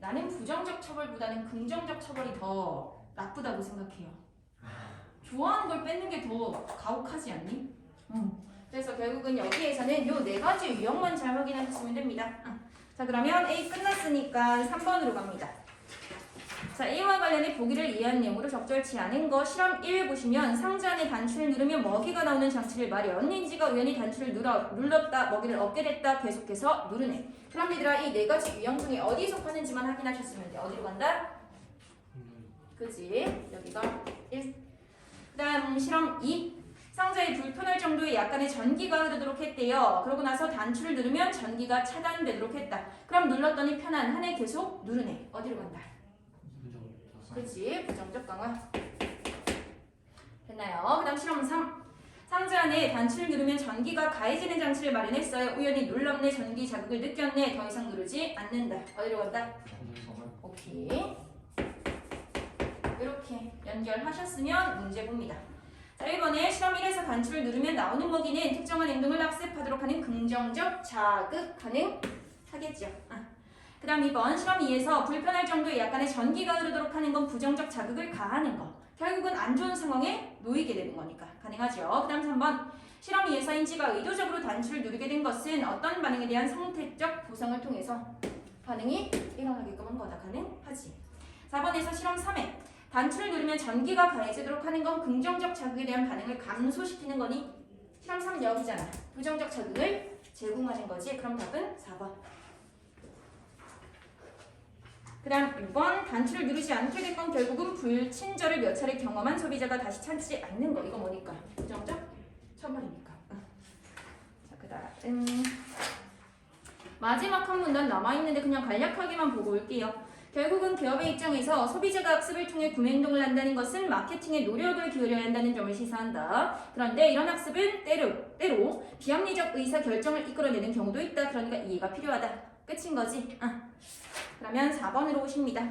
B: 나는 부정적 처벌보다는 긍정적 처벌이 더 나쁘다고 생각해요. 좋아하는 걸 뺏는 게 더 가혹하지 않니? 그래서 결국은 여기에서는 요 네 가지 유형만 잘 확인하셨으면 됩니다. 자, 그러면 A 끝났으니까 3번으로 갑니다. 자, 이와 관련해 보기를 이해한 내용으로 적절치 않은 거 실험 1 보시면 상자 안에 단추를 누르면 먹이가 나오는 장치를 마련. 인지가 우연히 단추를 눌렀다 먹이를 얻게 됐다 계속해서 누르네. 그럼 얘들아 이 네 가지 유형 중에 어디에 속하는지만 확인하셨으면 돼. 어디로 간다? 그지? 여기가 1. 그 다음 실험 2. 상자에 불편할 정도의 약간의 전기가 흐르도록 했대요. 그러고 나서 단추를 누르면 전기가 차단되도록 했다. 그럼 눌렀더니 편안. 한해 계속 누르네. 어디로 간다? 그치? 부정적 강화. 됐나요? 그 다음 실험 3. 상자 안에 단추를 누르면 전기가 가해지는 장치를 마련했어요. 우연히 눌렀네. 전기 자극을 느꼈네. 더 이상 누르지 않는다. 어디로 간다? 오케이. 이렇게 연결하셨으면 문제 봅니다. 자, 1번에 실험 1에서 단추를 누르면 나오는 먹이는 특정한 행동을 학습하도록 하는 긍정적 자극 가능하겠죠. 그 다음 2번 실험 2에서 불편할 정도의 약간의 전기가 흐르도록 하는 건 부정적 자극을 가하는 거. 결국은 안 좋은 상황에 놓이게 되는 거니까 가능하죠. 그 다음 3번 실험 2에서 인지가 의도적으로 단추를 누르게 된 것은 어떤 반응에 대한 상태적 보상을 통해서 반응이 일어나게끔 한 거다. 가능하지. 4번에서 실험 3에 단추를 누르면 전기가 가해지도록 하는 건 긍정적 자극에 대한 반응을 감소시키는 거니 실험 3 여기잖아. 부정적 자극을 제공하는 거지. 그럼 답은 4번. 그 다음 6번 단추를 누르지 않게 됐건 결국은 불친절을 몇 차례 경험한 소비자가 다시 찾지 않는 거. 이거 뭐니까? 부정적 처벌이니까. 자, 그 다음 마지막 한 문단 남아있는데 그냥 간략하게만 보고 올게요. 결국은 기업의 입장에서 소비자가 학습을 통해 구매 행동을 한다는 것은 마케팅에 노력을 기울여야 한다는 점을 시사한다. 그런데 이런 학습은 때로 비합리적 의사결정을 이끌어내는 경우도 있다. 그러니까 이해가 필요하다. 끝인 거지? 그러면 4번으로 오십니다.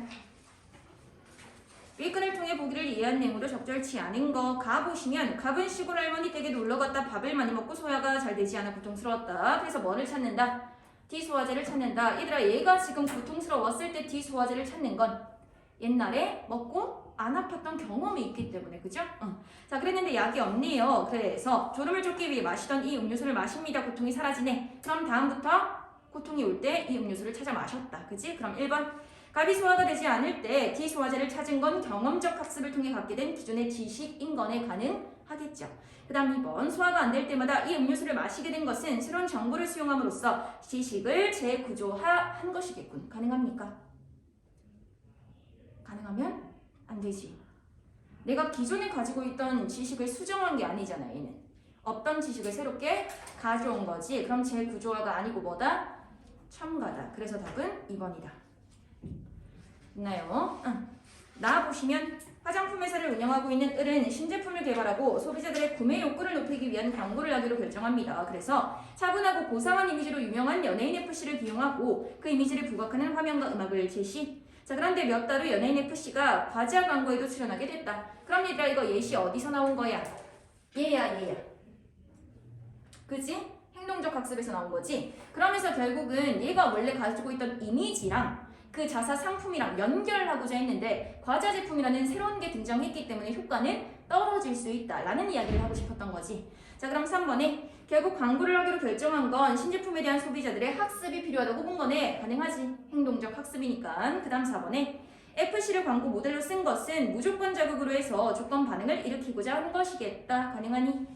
B: 윗글을 통해 보기를 이해한 내용으로 적절치 않은 거. 가 보시면 갑은 시골 할머니 댁에 놀러갔다 밥을 많이 먹고 소화가 잘 되지 않아 고통스러웠다. 그래서 뭐를 찾는다? D소화제를 찾는다. 얘들아 얘가 지금 고통스러웠을 때 D소화제를 찾는 건 옛날에 먹고 안 아팠던 경험이 있기 때문에 그죠? 자 그랬는데 약이 없네요. 그래서 졸음을 쫓기 위해 마시던 이 음료수를 마십니다. 고통이 사라지네. 그럼 다음부터 고통이 올 때 이 음료수를 찾아 마셨다. 그지? 그럼 1번 갑이 소화가 되지 않을 때 D소화제를 찾은 건 경험적 학습을 통해 갖게 된 기존의 지식인 거네. 가능하겠죠. 그 다음 2번 소화가 안 될 때마다 이 음료수를 마시게 된 것은 새로운 정보를 수용함으로써 지식을 재구조한 것이겠군. 가능합니까? 가능하면 안 되지. 내가 기존에 가지고 있던 지식을 수정한 게 아니잖아. 얘는 없던 지식을 새롭게 가져온 거지. 그럼 재구조화가 아니고 뭐다? 첨가다. 그래서 답은 2번이다. 있나요? 나 보시면 화장품 회사를 운영하고 있는 을은 신제품을 개발하고 소비자들의 구매 욕구를 높이기 위한 광고를 하기로 결정합니다. 그래서 차분하고 고상한 이미지로 유명한 연예인 FC를 기용하고 그 이미지를 부각하는 화면과 음악을 제시. 자 그런데 몇 달 후 연예인 FC가 과자 광고에도 출연하게 됐다. 그럼 얘들아 이거 예시 어디서 나온 거야? 얘야. 그지? 행동적 학습에서 나온 거지. 그러면서 결국은 얘가 원래 가지고 있던 이미지랑 그 자사 상품이랑 연결하고자 했는데 과자 제품이라는 새로운 게 등장했기 때문에 효과는 떨어질 수 있다라는 이야기를 하고 싶었던 거지. 자 그럼 3번에 결국 광고를 하기로 결정한 건 신제품에 대한 소비자들의 학습이 필요하다고 본 거네. 가능하지. 행동적 학습이니까. 그 다음 4번에 FC를 광고 모델로 쓴 것은 무조건 자극으로 해서 조건 반응을 일으키고자 하는 것이겠다. 가능하니?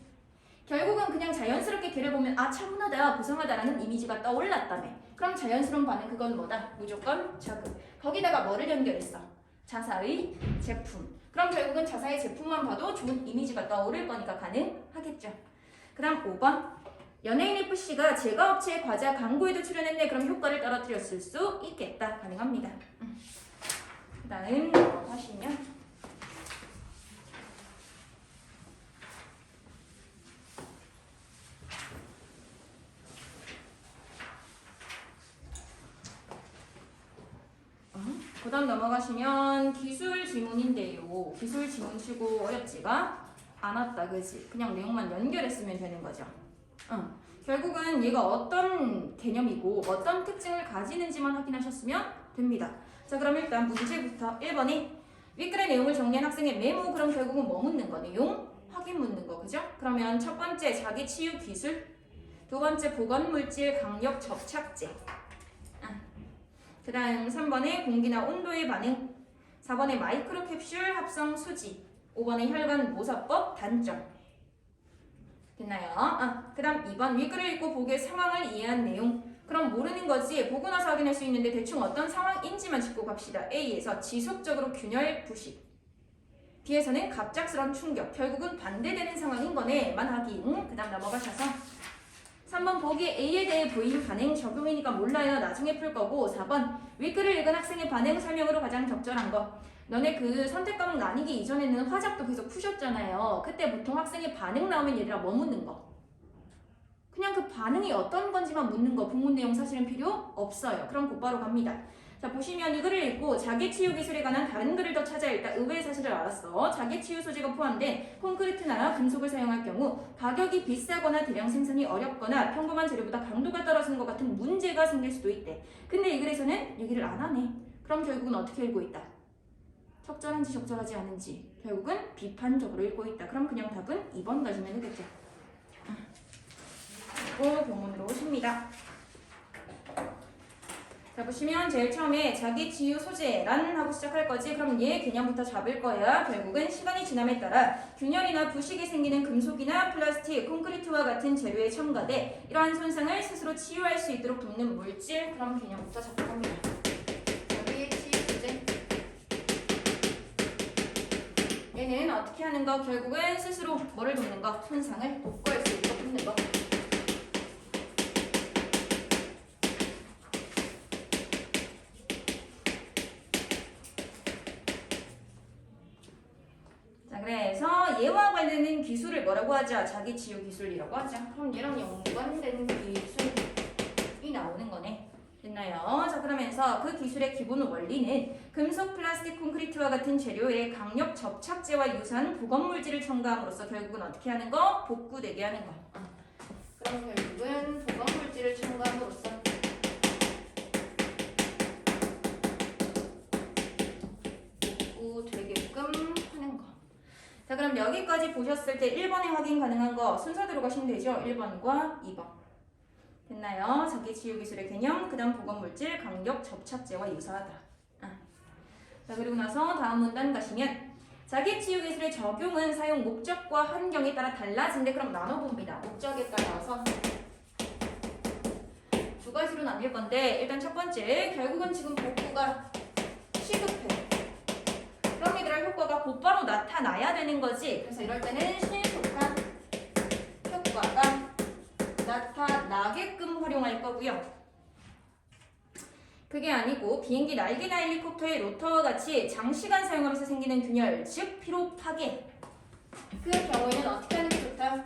B: 결국은 그냥 자연스럽게 걔를 보면 아 차분하다 고상하다라는 이미지가 떠올랐다며. 그럼 자연스러운 반응 그건 뭐다? 무조건 자극. 거기다가 뭐를 연결했어? 자사의 제품. 그럼 결국은 자사의 제품만 봐도 좋은 이미지가 떠오를 거니까 가능하겠죠. 그 다음 5번 연예인 FC가 제과업체의 과자 광고에도 출연했네. 그럼 효과를 떨어뜨렸을 수 있겠다. 가능합니다. 그 다음 하시면 그 다음 넘어가시면 기술 지문인데요. 기술 지문 치고 어렵지가 않았다. 그지? 그냥 내용만 연결했으면 되는 거죠. 결국은 얘가 어떤 개념이고 어떤 특징을 가지는지만 확인하셨으면 됩니다. 자 그럼 일단 문제부터 1번이 윗글의 내용을 정리한 학생의 메모. 그럼 결국은 뭐 묻는 거? 내용 확인 묻는 거. 그죠? 그러면 첫 번째 자기 치유 기술, 두 번째 보건물질 강력 접착제, 그 다음 3번에 공기나 온도의 반응, 4번에 마이크로캡슐 합성 수지, 5번에 혈관 모사법 단점. 됐나요? 그 다음 2번 윗글을 읽고 보기의 상황을 이해한 내용. 그럼 모르는 거지 보고 나서 확인할 수 있는데 대충 어떤 상황인지만 짚고 갑시다. A에서 지속적으로 균열 부식, B에서는 갑작스러운 충격, 결국은 반대되는 상황인 거네만 확인. 그 다음 넘어가셔서 3번 보기 A에 대해 보인 반응 적용이니까 몰라요. 나중에 풀 거고 4번 윗글을 읽은 학생의 반응 설명으로 가장 적절한 거. 너네 그 선택 과목 나뉘기 이전에는 화작도 계속 푸셨잖아요. 그때 보통 학생의 반응 나오면 얘들아 뭐 묻는 거? 그냥 그 반응이 어떤 건지만 묻는 거. 본문 내용 사실은 필요 없어요. 그럼 곧바로 갑니다. 자 보시면 이 글을 읽고 자기치유 기술에 관한 다른 글을 더 찾아 읽다 의외의 사실을 알았어. 자기치유 소재가 포함된 콘크리트나 금속을 사용할 경우 가격이 비싸거나 대량 생산이 어렵거나 평범한 재료보다 강도가 떨어지는 것 같은 문제가 생길 수도 있대. 근데 이 글에서는 얘기를 안 하네. 그럼 결국은 어떻게 읽고 있다? 적절한지 적절하지 않은지 결국은 비판적으로 읽고 있다. 그럼 그냥 답은 2번 가시면 되겠죠. 그리고 본문으로 오십니다. 자 보시면 제일 처음에 자기 치유 소재란 하고 시작할 거지. 그럼 얘 개념부터 잡을 거야. 결국은 시간이 지남에 따라 균열이나 부식이 생기는 금속이나 플라스틱, 콘크리트와 같은 재료에 첨가돼 이러한 손상을 스스로 치유할 수 있도록 돕는 물질. 그럼 개념부터 잡을 겁니다. 자기 치유 소재. 얘는 어떻게 하는 거? 결국은 스스로 뭐를 돕는 거? 손상을 복구할 수 있도록 돕는 거. 그래서 얘와 관련된 기술을 뭐라고 하자? 자기 치유 기술이라고 하자. 그럼 얘랑 연관된 기술이 나오는 거네. 됐나요? 자 그러면서 그 기술의 기본 원리는 금속, 플라스틱, 콘크리트와 같은 재료에 강력 접착제와 유사한 보건물질을 첨가함으로써 결국은 어떻게 하는 거? 복구되게 하는 거. 그럼 결국은 보건물질을 첨가함으로써 복구되게끔 하는 거. 자 그럼 여기까지 보셨을 때 1번에 확인 가능한 거 순서대로 가시면 되죠. 1번과 2번. 됐나요? 자기치유기술의 개념, 그 다음 보건물질, 강력 접착제와 유사하다. 자 그리고 나서 다음 문단 가시면 자기치유기술의 적용은 사용 목적과 환경에 따라 달라진데 그럼 나눠봅니다. 목적에 따라서 두 가지로 나뉠 건데 일단 첫 번째 결국은 지금 복구가 시급해. 그럼 얘들아 효과가 곧바로 나타나야 되는 거지. 그래서 이럴 때는 신속한 효과가 나타나게끔 활용할 거고요. 그게 아니고 비행기 날개나 헬리콥터의 로터와 같이 장시간 사용하면서 생기는 균열, 즉 피로 파괴. 그 경우에는 어떻게 하는 게 좋다?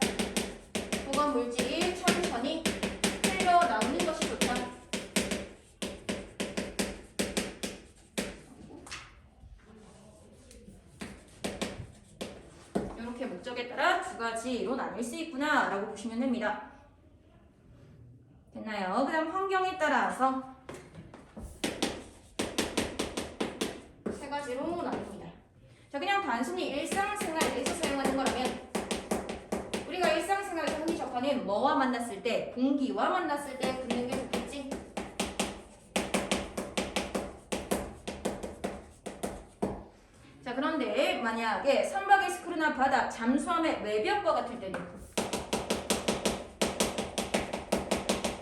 B: 보건 물질이 천천히 흘러나오는 것이 좋다. 이렇게 목적에 따라 두 가지로 나뉠 수 있구나 라고 보시면 됩니다. 됐나요? 그 다음 환경에 따라서 세 가지로 나눕니다. 자, 그냥 단순히 일상생활에서 사용하는 거라면 우리가 일상생활에서 흔히 접하는 뭐와 만났을 때? 공기와 만났을 때 붓는 게 좋겠지? 자, 그런데 만약에 선박의 스크류나 바닥, 잠수함의 외벽과 같을 때는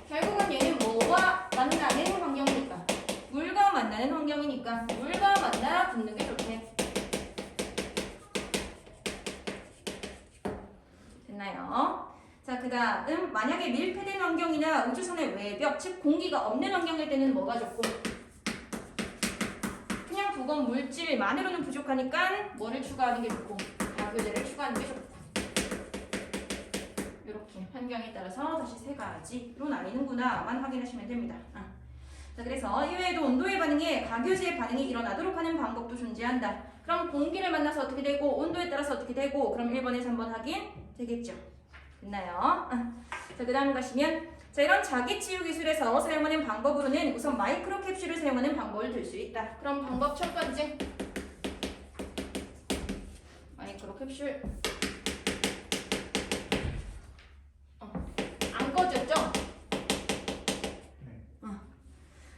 B: 결국은 얘는 뭐와 만나는 환경이니까 물과 만나는 환경이니까 물과 만나 붙는 게 좋대. 됐나요? 자, 그 다음 만약에 밀폐된 환경이나 우주선의 외벽, 즉 공기가 없는 환경일 때는 뭐가 좋고 그냥 보건 물질만으로는 부족하니까 뭐를 추가하는 게 좋고 가교제를 추가하는 게 좋고 이렇게 환경에 따라서 다시 세 가지로 나뉘는구나만 확인하시면 됩니다. 자, 그래서 이외에도 온도의 반응에 가교제의 반응이 일어나도록 하는 방법도 존재한다. 그럼 공기를 만나서 어떻게 되고 온도에 따라서 어떻게 되고 그럼 1번에서 한번 확인 되겠죠. 됐나요? 자, 그 다음 가시면 자, 이런 자기치유 기술에서 사용하는 방법으로는 우선 마이크로캡슐을 사용하는 방법을 들 수 있다. 그럼 방법 첫 번째 마이크로캡슐 안 꺼졌죠?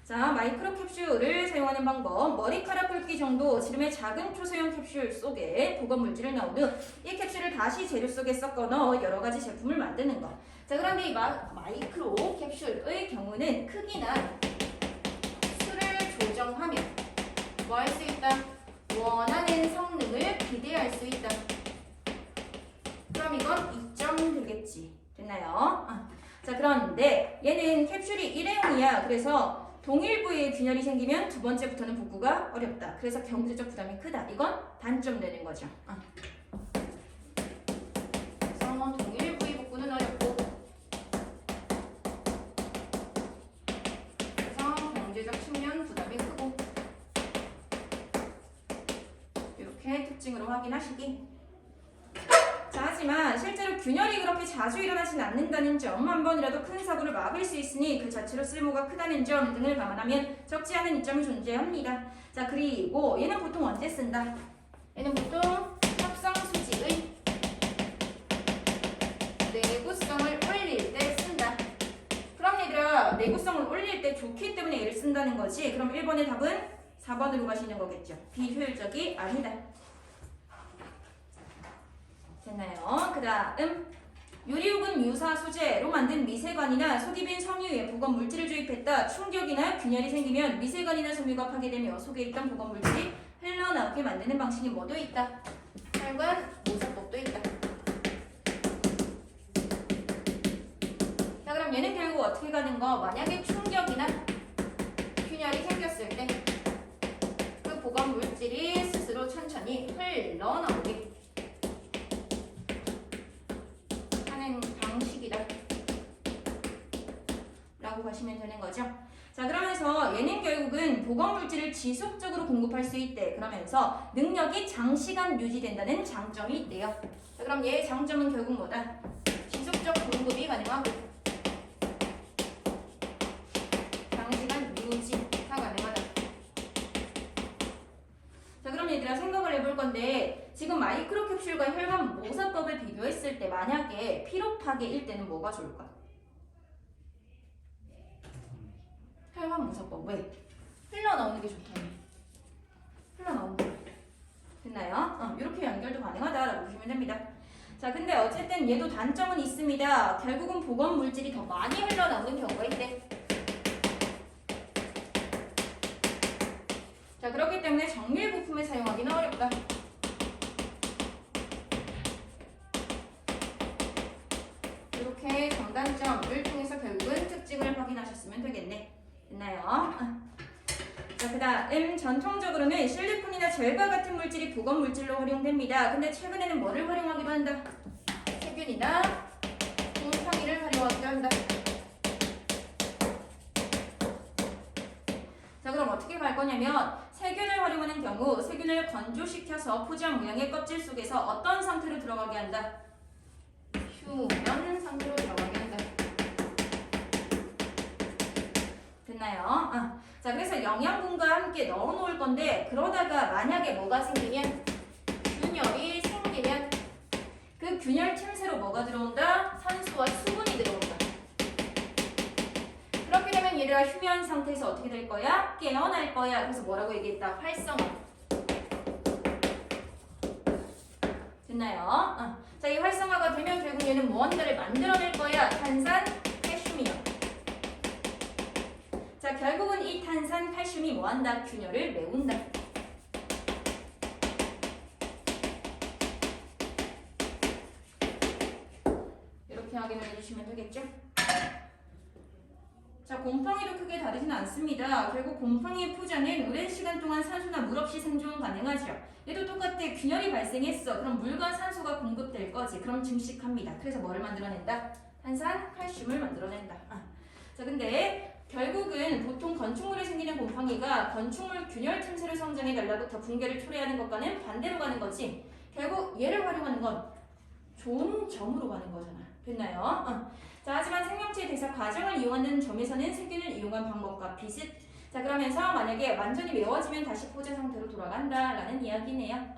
B: 자, 마이크로캡슐 캡슐을 사용하는 방법. 머리카락 굵기 정도 지름의 작은 초소형 캡슐 속에 보건 물질을 넣은 후 이 캡슐을 다시 재료 속에 섞어 넣어 여러 가지 제품을 만드는 것. 자, 그런데 이 마이크로 캡슐의 경우는 크기나 수를 조정하며 뭐 할 수 있다? 원하는 성능을 기대할 수 있다. 그럼 이건 2점 되겠지. 됐나요? 자, 그런데 얘는 캡슐이 일회용이야. 그래서 동일 부위에 균열이 생기면 두 번째부터는 복구가 어렵다. 그래서 경제적 부담이 크다. 이건 단점 되는 거죠. 그래서 동일 부위 복구는 어렵고, 그래서 경제적 측면 부담이 크고, 이렇게 특징으로 확인하시기. 자, 하지만 실제로 균열이 그렇게 자주 일어나진 않는다는 점, 한 번이라도 큰 사고를 막을 수 있으니 그 자체로 쓸모가 크다는 점 등을 감안하면 적지 않은 이점이 존재합니다. 자, 그리고 얘는 보통 언제 쓴다? 얘는 보통 합성수지의 내구성을 올릴 때 쓴다. 그럼 얘들아, 내구성을 올릴 때 좋기 때문에 얘를 쓴다는 거지. 그럼 1번의 답은 4번으로 가시는 거겠죠. 비효율적이 아니다. 됐나요? 그 다음 유리 혹은 유사 소재로 만든 미세관이나 속이 빈 섬유에 보건 물질을 주입했다. 충격이나 균열이 생기면 미세관이나 섬유가 파괴되며 속에 있던 보건 물질이 흘러나오게 만드는 방식이 뭐도 있다? 혈관 모사법도 있다. 자, 그럼 얘는 결국 어떻게 가는 거? 만약에 충격이나 균열이 생겼을 때 그 보건 물질이 스스로 천천히 흘러나오게 방식이다 라고 보시면 되는 거죠. 자, 그러면서 얘는 결국은 보건 물질을 지속적으로 공급할 수 있대. 그러면서 능력이 장시간 유지된다는 장점이 있대요. 자, 그럼 얘의 장점은 결국 뭐다? 지속적 공급이 가능하고 장시간 유지가 가능하다. 자, 그럼 얘들아 생각을 해볼 건데, 지금 마이크로 캡슐과 혈관 모사법을 비교했을 때 만약에 피로 파괴일 때는 뭐가 좋을까? 혈관 모사법. 왜? 흘러나오는 게 좋다며. 흘러나오는 게. 됐나요? 이렇게 연결도 가능하다라고 보시면 됩니다. 자, 근데 어쨌든 얘도 단점은 있습니다. 결국은 보건 물질이 더 많이 흘러나오는 경우가 있대. 자, 그렇기 때문에 정밀 부품을 사용하기는 어렵다. 이렇게 장단점을 통해서 결국은 특징을 확인하셨으면 되겠네. 됐나요? 자, 그 다음 전통적으로는 실리콘이나 젤과 같은 물질이 보건 물질로 활용됩니다. 근데 최근에는 뭐를 활용하기도 한다? 세균이나 곰팡이를 활용하기도 한다. 자, 그럼 어떻게 갈 거냐면 세균을 활용하는 경우 세균을 건조시켜서 포장 모양의 껍질 속에서 어떤 상태로 들어가게 한다? 휴면 상태로 들어가게 한다. 됐나요? 자, 그래서 영양분과 함께 넣어 놓을 건데, 그러다가 만약에 뭐가 생기면, 균열이 생기면 그 균열 틈새로 뭐가 들어온다? 산소와 수분이 들어온다. 그렇게 되면 얘들아 휴면 상태에서 어떻게 될 거야? 깨어날 거야. 그래서 뭐라고 얘기했다? 활성화. 됐나요? 자, 이 활성화가 되면 결국 얘는 무언가를 만들어낼 거야. 탄산, 칼슘이요. 자, 결국은 이 탄산, 칼슘이 뭐한다? 균열을 메운다. 이렇게 확인을 해주시면 되겠죠? 자, 곰팡이도 크게 다르진 않습니다. 결국 곰팡이의 포자는 오랜 시간 동안 산소나 물 없이 생존 가능하죠. 얘도 똑같아. 균열이 발생했어. 그럼 물과 산소가 공급될 거지. 그럼 증식합니다. 그래서 뭐를 만들어낸다? 탄산, 칼슘을 만들어낸다. 자, 근데 결국은 보통 건축물에 생기는 곰팡이가 건축물 균열 틈새를 성장해 달라붙어 붕괴를 초래하는 것과는 반대로 가는 거지. 결국 얘를 활용하는 건 좋은 점으로 가는 거잖아. 됐나요? 자, 하지만 생명체의 대사 과정을 이용하는 점에서는 세균을 이용한 방법과 비슷. 자, 그러면서 만약에 완전히 메워지면 다시 포자 상태로 돌아간다라는 이야기네요.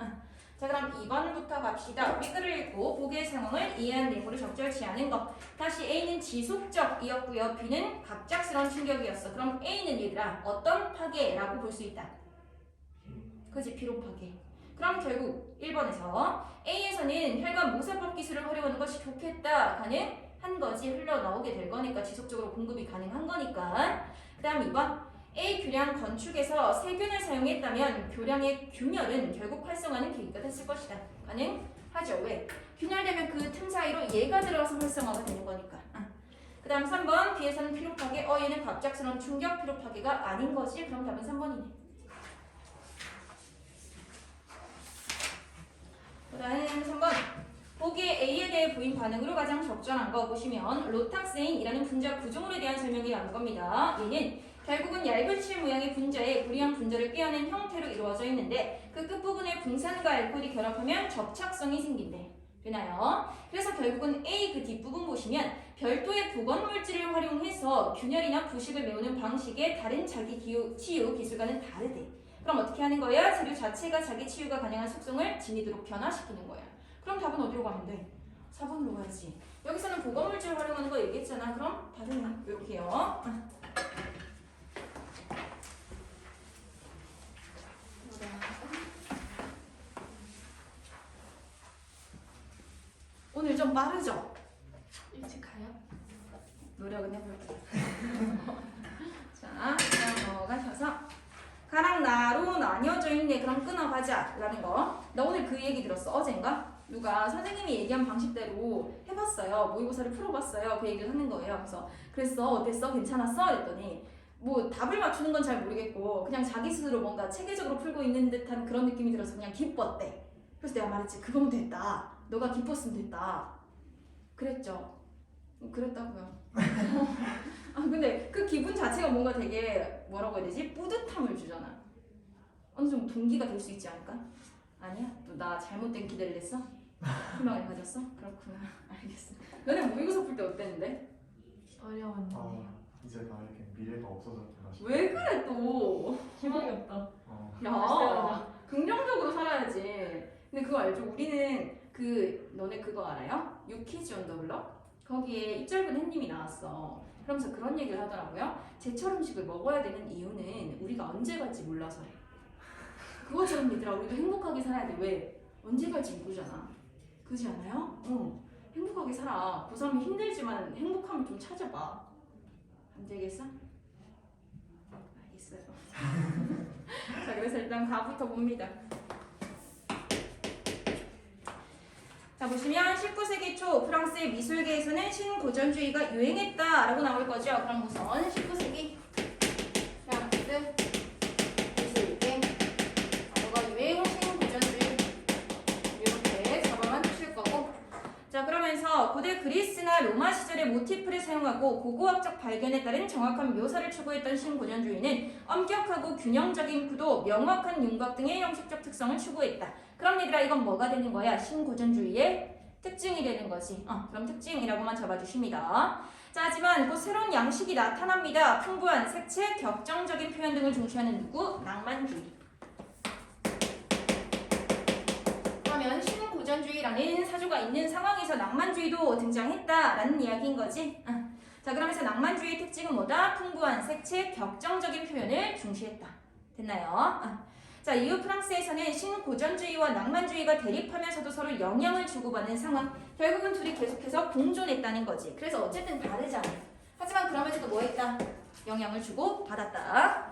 B: 자, 그럼 2번부터 갑시다. 우리 글을 읽고 보기의 상황을 이해한 내용으로 적절치 않은 것. 다시 A는 지속적이었고요. B는 갑작스러운 충격이었어. 그럼 A는 얘들아 어떤 파괴라고 볼 수 있다. 그지? 비록 파괴. 그럼 결국 1번에서 A에서는 혈관 모세법 기술을 활용하는 것이 좋겠다. 가능한 거지. 흘러나오게 될 거니까 지속적으로 공급이 가능한 거니까. 그 다음 2번. A 교량 건축에서 세균을 사용했다면 교량의 균열은 결국 활성화는 계기가 됐을 것이다. 가능하죠. 왜? 균열되면 그 틈 사이로 얘가 들어가서 활성화가 되는 거니까. 그 다음 3번. B에서는 피로파괴. 얘는 갑작스러운 충격 피로파괴가 아닌 거지. 그럼 답은 3번이네. 그 다음 3번. 보기에 A에 대해 부인 반응으로 가장 적절한 거 보시면 로탁세인이라는 분자 구조물에 대한 설명이 나온 겁니다. 얘는 결국은 얇은 실 모양의 분자에 불이한 분자를 꿰어낸 형태로 이루어져 있는데 그 끝부분에 붕산과 알코올이 결합하면 접착성이 생긴대. 되나요? 그래서 결국은 A 그 뒷부분 보시면 별도의 보건 물질을 활용해서 균열이나 부식을 메우는 방식의 다른 자기 치유 기술과는 다르대. 그럼 어떻게 하는 거야? 재료 자체가 자기 치유가 가능한 속성을 지니도록 변화시키는 거야. 그럼 답은 어디로 가면 돼? 4번으로 가야지. 여기서는 보건 물질을 활용하는 거 얘기했잖아. 그럼 답은 이렇게요. 오늘 좀 빠르죠?
A: 일찍 가요?
B: 노력은 해볼게요. 자, 그냥 넘어가셔서 가랑 나로 나뉘어져 있네. 그럼 끊어가자 라는 거. 나 오늘 그 얘기 들었어. 어젠가? 누가 선생님이 얘기한 방식대로 해봤어요. 모의고사를 풀어봤어요. 그 얘기를 하는 거예요. 그래서 어땠어? 괜찮았어? 그랬더니 뭐 답을 맞추는 건 잘 모르겠고 그냥 자기 스스로 뭔가 체계적으로 풀고 있는 듯한 그런 느낌이 들어서 그냥 기뻤대. 그래서 내가 말했지. 그거면 됐다. 너가 기뻤으면 됐다. 그랬죠. 그랬다고요. 근데 그 기분 자체가 뭔가 되게 뭐라고 해야 되지? 뿌듯함을 주잖아. 어느 정도 동기가 될 수 있지 않을까? 아니야? 또 나 잘못된 기대를 냈어? 희망을 가졌어? 그렇구나. 알겠어. 너네 모의고사 풀 때 어땠는데?
A: 어려웠는데요.
C: 이제 나에게 미래가 없어졌구나 싶어.
B: 왜 그래 또?
A: 희망이 없다.
B: 야, 긍정적으로 살아야지. 근데 그거 알죠? 우리는 너네 그거 알아요? 유키즈 온 더 블럭? 거기에 입절근 햇님이 나왔어. 그러면서 그런 얘기를 하더라고요. 제철 음식을 먹어야 되는 이유는 우리가 언제 갈지 몰라서 해. 그것처럼 얘들아 우리도 행복하게 살아야 돼. 왜? 언제 갈지 모르잖아. 그렇지 않아요? 행복하게 살아. 고3이 힘들지만 행복함을 좀 찾아봐. 안 되겠어? 알겠어요. 자, 그래서 일단 가부터 봅니다. 자, 보시면 19세기 초 프랑스의 미술계에서는 신고전주의가 유행했다라고 나올 거죠. 그럼 우선 19세기 프랑스 미술계 뭐가 유행 신고전주의 이렇게 잡아만 주실 거고. 자, 그러면서 고대 그리스나 로마 시절의 모티프를 사용하고 고고학적 발견에 따른 정확한 묘사를 추구했던 신고전주의는 엄격하고 균형적인 구도, 명확한 윤곽 등의 형식적 특성을 추구했다. 그럼 얘들아 이건 뭐가 되는 거야? 신고전주의의 특징이 되는 거지. 그럼 특징이라고만 잡아주십니다. 자, 하지만 곧 새로운 양식이 나타납니다. 풍부한 색채, 격정적인 표현 등을 중시하는 누구? 낭만주의. 그러면 신고전주의라는 사조가 있는 상황에서 낭만주의도 등장했다라는 이야기인 거지. 자, 그러면서 낭만주의의 특징은 뭐다? 풍부한 색채, 격정적인 표현을 중시했다. 됐나요? 자, 이후 프랑스에서는 신고전주의와 낭만주의가 대립하면서도 서로 영향을 주고받는 상황. 결국은 둘이 계속해서 공존했다는 거지. 그래서 어쨌든 다르잖아. 하지만 그러면서도 뭐 했다? 영향을 주고받았다.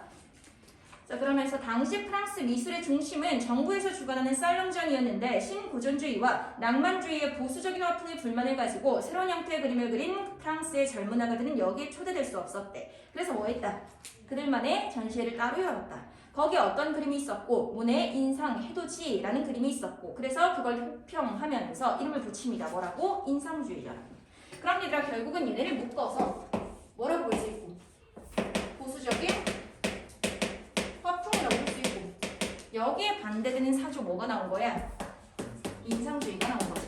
B: 자, 그러면서 당시 프랑스 미술의 중심은 정부에서 주관하는 살롱전이었는데 신고전주의와 낭만주의의 보수적인 화풍에 불만을 가지고 새로운 형태의 그림을 그린 프랑스의 젊은 아가들은 여기에 초대될 수 없었대. 그래서 뭐 했다? 그들만의 전시회를 따로 열었다. 거기에 어떤 그림이 있었고 모네의 인상 해돋이라는 그림이 있었고 그래서 그걸 호평하면서 이름을 붙입니다. 뭐라고? 인상주의자라고. 그럼 얘들아 결국은 얘네를 묶어서 뭐라고 볼 수 있고 보수적인 화풍이라고 볼 수 있고 여기에 반대되는 사조 뭐가 나온 거야? 인상주의가 나온 거지.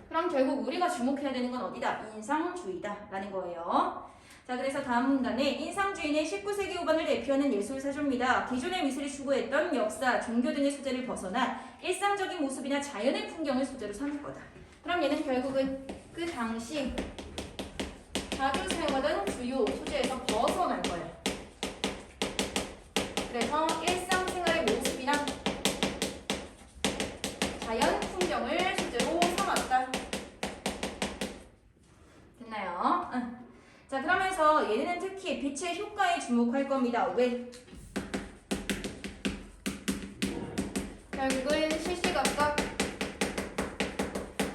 B: 그럼 결국 우리가 주목해야 되는 건 어디다? 인상주의다 라는 거예요. 자, 그래서 다음 문단에 인상주의는 19세기 후반을 대표하는 예술사조입니다. 기존의 미술이 추구했던 역사, 종교 등의 소재를 벗어나 일상적인 모습이나 자연의 풍경을 소재로 삼을 거다. 그럼 얘는 결국은 그 당시 자주 사용하던 주요 소재에서 벗어날 거예요. 그래서 일상생활의 모습이나 자연 풍경을 소재로 삼았다. 됐나요? 자, 그러면서 얘는 특히 빛의 효과에 주목할 겁니다. 왜? 결국은 시시각각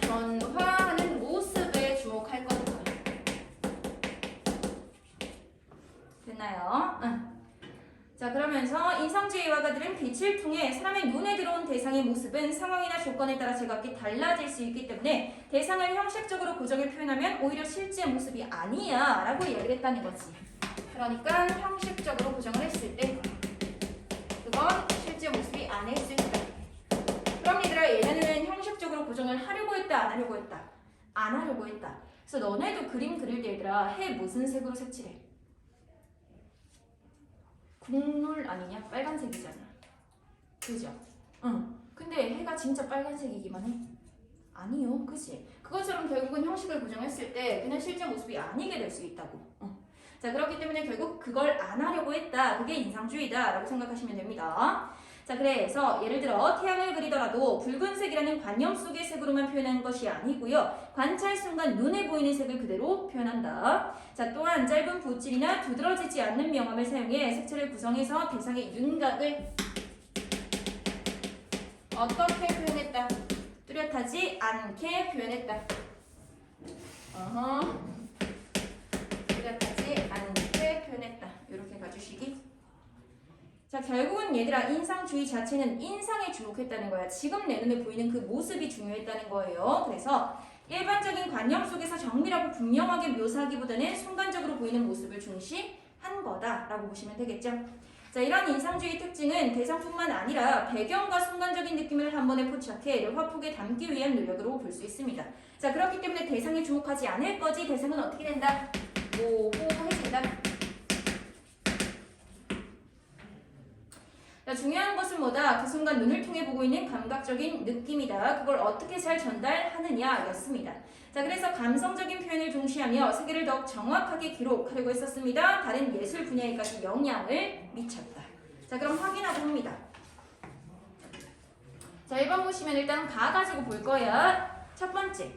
B: 변화하는 모습에 주목할 거예요. 됐나요? 자, 그러면서 인상주의 화가들은 빛을 통해 사람의 눈에 들어온 대상의 모습은 상황이나 조건에 따라 제각기 달라질 수 있기 때문에 대상을 형식적으로 고정해 표현하면 오히려 실제 모습이 아니야 라고 이야기를 했다는 거지. 그러니까 형식적으로 고정을 했을 때 그건 실제 모습이 아닐 수 있다. 그럼 얘들아, 얘네는 형식적으로 고정을 하려고 했다, 안 하려고 했다? 안 하려고 했다. 그래서 너네도 그림 그릴 때 얘들아, 해 무슨 색으로 색칠해? 국룰 아니냐? 빨간색이잖아. 그죠? 응. 근데 해가 진짜 빨간색이기만 해? 아니요. 그치? 그것처럼 결국은 형식을 고정했을 때 그냥 실제 모습이 아니게 될 수 있다고. 자, 그렇기 때문에 결국 그걸 안 하려고 했다. 그게 인상주의다 라고 생각하시면 됩니다. 자, 그래서 예를 들어 태양을 그리더라도 붉은색이라는 관념 속의 색으로만 표현하는 것이 아니고요. 관찰 순간 눈에 보이는 색을 그대로 표현한다. 자, 또한 짧은 붓질이나 두드러지지 않는 명암을 사용해 색채를 구성해서 대상의 윤곽을 어떻게 표현했다? 뚜렷하지 않게 표현했다. 뚜렷하지 않게 표현했다. 이렇게 가주시기. 자, 결국은 얘들아, 인상주의 자체는 인상에 주목했다는 거야. 지금 내 눈에 보이는 그 모습이 중요했다는 거예요. 그래서 일반적인 관념 속에서 정밀하고 분명하게 묘사하기보다는 순간적으로 보이는 모습을 중시한 거다라고 보시면 되겠죠. 자, 이런 인상주의 특징은 대상뿐만 아니라 배경과 순간적인 느낌을 한 번에 포착해 화폭에 담기 위한 노력으로 볼 수 있습니다. 자, 그렇기 때문에 대상에 주목하지 않을 거지 대상은 어떻게 된다? 모호해진다. 자, 중요한 것은 뭐다? 그 순간 눈을 통해 보고 있는 감각적인 느낌이다. 그걸 어떻게 잘 전달하느냐 였습니다. 자, 그래서 감성적인 표현을 중시하며 세계를 더욱 정확하게 기록하려고 했었습니다. 다른 예술 분야에까지 영향을 미쳤다. 자, 그럼 확인하고 봅니다. 자, 1번 보시면 일단 가 가지고 볼 거야. 첫 번째,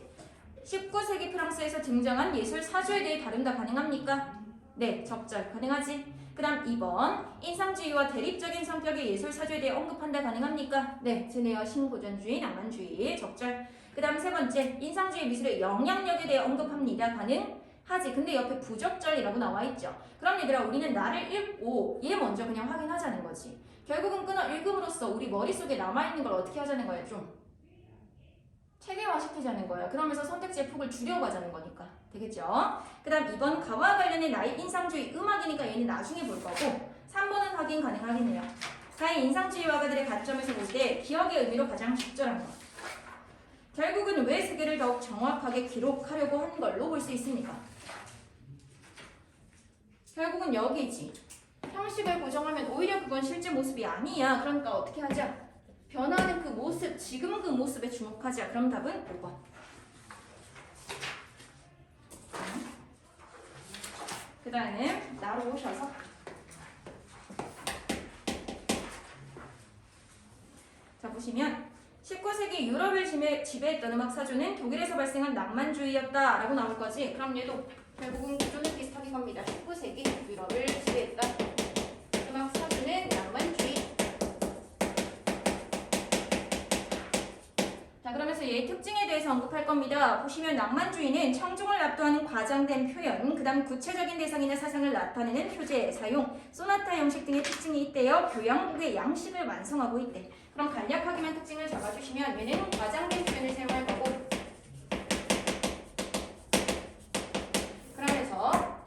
B: 19세기 프랑스에서 등장한 예술 사조에 대해 다룬다. 가능합니까? 네, 적절 가능하지. 그 다음 2번, 인상주의와 대립적인 성격의 예술 사조에 대해 언급한다. 가능합니까? 네, 제네어 신고전주의, 낭만주의, 적절. 그 다음 세 번째, 인상주의 미술의 영향력에 대해 언급합니다. 가능하지. 근데 옆에 부적절이라고 나와 있죠. 그럼 얘들아, 우리는 나를 읽고 얘 먼저 그냥 확인하자는 거지. 결국은 끊어 읽음으로써 우리 머릿속에 남아있는 걸 어떻게 하자는 거야? 좀 체계화시키자는 거야. 그러면서 선택지의 폭을 줄여가자는 거니까. 되겠죠? 그 다음 2번, 가와 관련된 나의 인상주의 음악이니까 얘는 나중에 볼 거고 3번은 확인 가능하겠네요. 가의 인상주의 화가들의 관점에서 볼 때 기억의 의미로 가장 적절한 거. 결국은 왜 세계를 더욱 정확하게 기록하려고 한 걸로 볼 수 있습니까? 결국은 여기지. 형식을 고정하면 오히려 그건 실제 모습이 아니야. 그러니까 어떻게 하자? 변화하는 그 모습, 지금 그 모습에 주목하자. 그럼 답은 5번. 그 다음에 나로 오셔서 자, 보시면 19세기 유럽을 지배했던 음악 사조는 독일에서 발생한 낭만주의였다 라고 나올 거지. 그럼 얘도 결국은 구조는 비슷하게 갑니다. 19세기 유럽을 지배했다. 음악 사조는 낭만주의. 자, 그러면서 얘의 특징에 대해서 언급할 겁니다. 보시면 낭만주의는 청중을 압도하는 과장된 표현, 그 다음 구체적인 대상이나 사상을 나타내는 표제 사용, 소나타 형식 등의 특징이 있대요. 교양곡의 양식을 완성하고 있대. 그럼 간략하게만 특징을 잡아주시면 얘는 과장된 표현을 사용할 거고, 그러면서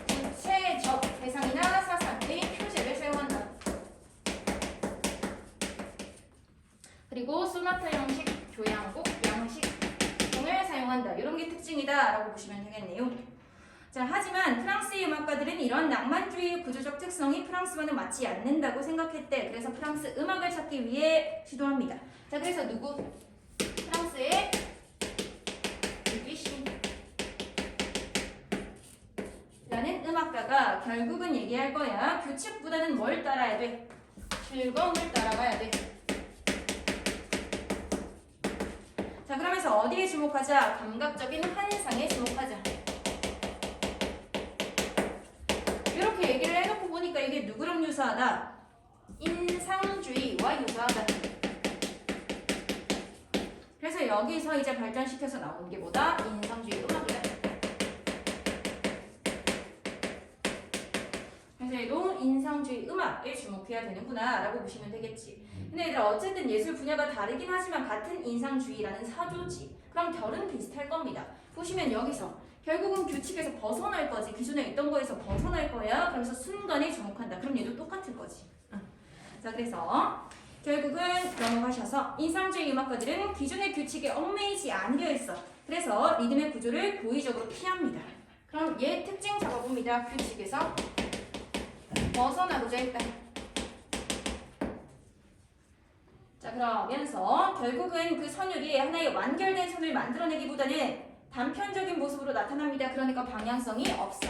B: 구체적 대상이나 사상의 표제를 사용한다. 그리고 소나타 형식, 교양곡, 양식 등을 사용한다. 이런 게 특징이다 라고 보시면 되겠네요. 자, 하지만 프랑스의 음악가들은 이런 낭만주의의 구조적 특성이 프랑스와는 맞지 않는다고 생각했대. 그래서 프랑스 음악을 찾기 위해 시도합니다. 자, 그래서 누구? 프랑스의 드뷔시 라는 음악가가 결국은 얘기할 거야. 규칙보다는 뭘 따라야 돼? 즐거움을 따라가야 돼. 자, 그러면서 어디에 주목하자? 감각적인 환상에 주목하자. 이렇게 얘기를 해놓고 보니까 이게 누구랑 유사하다? 인상주의와 유사하다. 그래서 여기서 이제 발전시켜서 나온 게 뭐다? 인상주의 음악이다. 그래서 얘도 인상주의 음악에 주목해야 되는구나 라고 보시면 되겠지. 근데 얘들아 어쨌든 예술 분야가 다르긴 하지만 같은 인상주의라는 사조지. 그럼 결은 비슷할 겁니다. 보시면 여기서 결국은 규칙에서 벗어날 거지. 기존에 있던 거에서 벗어날 거야. 그러면서 순간에 주목한다. 그럼 얘도 똑같을 거지. 자, 그래서 결국은 넘어가셔서 인상주의 음악가들은 기존의 규칙에 얽매이지 않으려 했어. 그래서 리듬의 구조를 고의적으로 피합니다. 그럼 얘 특징 잡아봅니다. 규칙에서 벗어나고자 했다. 자, 그러면서 결국은 그 선율이 하나의 완결된 선을 만들어내기보다는 단편적인 모습으로 나타납니다. 그러니까 방향성이 없어.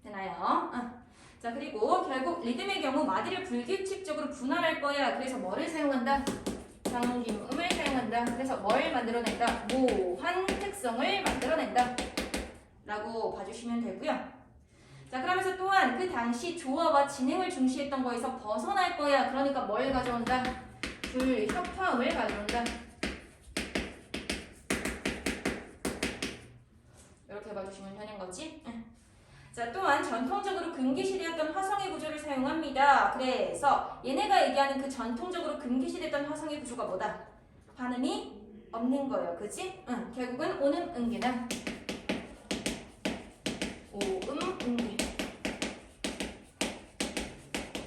B: 되나요? 자, 그리고 결국 리듬의 경우 마디를 불규칙적으로 분할할 거야. 그래서 뭐를 사용한다? 잠김음을 사용한다. 그래서 뭘 만들어낸다? 모환 특성을 만들어낸다 라고 봐주시면 되고요. 자, 그러면서 또한 그 당시 조화와 진행을 중시했던 거에서 벗어날 거야. 그러니까 뭘 가져온다? 불협화음을 가져온다. 이렇게 봐주시면 되는 거지. 자, 또한 전통적으로 금기시되었던 화성의 구조를 사용합니다. 그래서 얘네가 얘기하는 그 전통적으로 금기시됐던 화성의 구조가 뭐다? 반음이 없는 거예요. 그치? 결국은 오음 음계다. 오음 음계.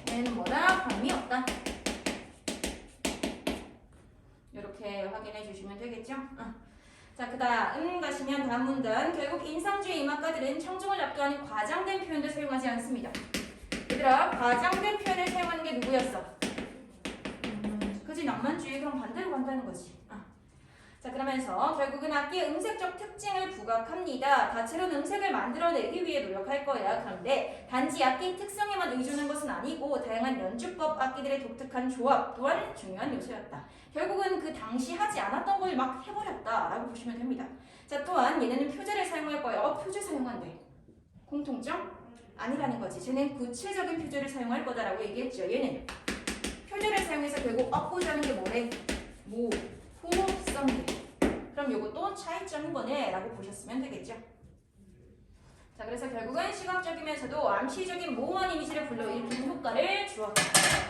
B: 얘는 뭐다? 반음이 없다. 이렇게 확인해 주시면 되겠죠? 자, 그 다음 가시면 다음 문단. 결국 인상주의 음악가들은 청중을 압도하는 과장된 표현도 사용하지 않습니다. 얘들아, 과장된 표현을 사용하는 게 누구였어? 그지? 낭만주의. 그럼 반대로 간다는 거지. 자, 그러면서 결국은 악기의 음색적 특징을 부각합니다. 다채로운 음색을 만들어내기 위해 노력할 거야. 그런데 단지 악기 특성에만 의존한 것은 아니고 다양한 연주법, 악기들의 독특한 조합 또한 중요한 요소였다. 결국은 그 당시 하지 않았던 걸 막 해버렸다라고 보시면 됩니다. 자, 또한 얘네는 표제를 사용할 거예요. 표제 사용한대. 공통점? 아니라는 거지. 쟤는 구체적인 표제를 사용할 거다라고 얘기했죠. 얘는 표제를 사용해서 결국 얻고자 하는 게 뭐래? 호흡성대. 그럼 요것도 차이점인 거네 라고 보셨으면 되겠죠. 자, 그래서 결국은 시각적이면서도 암시적인 모호한 이미지를 불러일으키는 효과를 주었다. 자,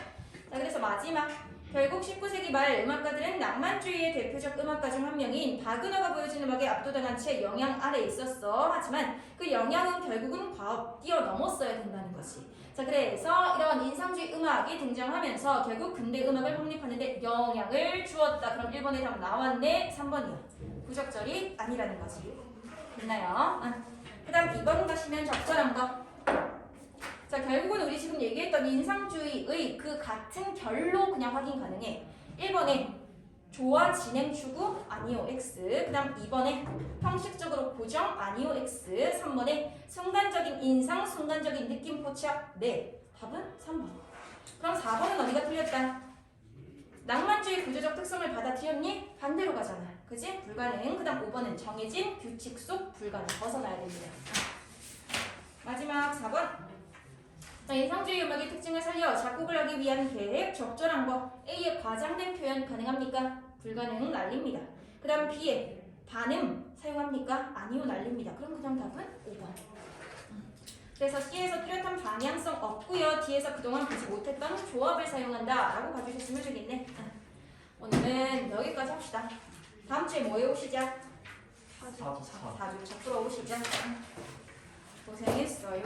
B: 그래서 마지막. 결국 19세기 말 음악가들은 낭만주의의 대표적 음악가 중 한 명인 바그너가 보여준 음악에 압도당한 채 영향 아래 있었어. 하지만 그 영향은 결국은 뛰어넘었어야 된다는 거지. 자, 그래서 이런 인상주의 음악이 등장하면서 결국 근대 음악을 확립하는 데 영향을 주었다. 그럼 1번의 답 나왔네. 3번이요. 부적절이 아니라는 거지. 됐나요? 그 다음 2번 가시면 적절한 거. 자, 결국은 우리 지금 얘기했던 인상주의의 그 같은 결로 그냥 확인 가능해. 1번에 조화 진행 추구 아니오 X. 그 다음 2번에 형식적으로 고정 아니오 X. 3번에 순간적인 인상 순간적인 느낌 포착. 네, 답은 3번. 그럼 4번은 어디가 틀렸다? 낭만주의 구조적 특성을 받아들였니? 반대로 가잖아. 그지? 불가능. 그 다음 5번은 정해진 규칙 속 불가능. 벗어나야 됩니다. 마지막 4번. 자, 인상주의 음악의 특징을 살려 작곡을 하기 위한 계획, 적절한 거. A의 과장된 표현 가능합니까? 불가능, 날립니다. 그 다음 B의 반음 사용합니까? 아니요, 날립니다. 그럼 그냥 답은 5번. 그래서 C에서 뚜렷한 방향성 없고요. D에서 그동안 보지 못했던 조합을 사용한다 라고 봐주셨으면 좋겠네. 오늘은 여기까지 합시다. 다음 주에 뭐 해오시자?
C: 사주차.
B: 사주차 풀어오시자. 고생했어요.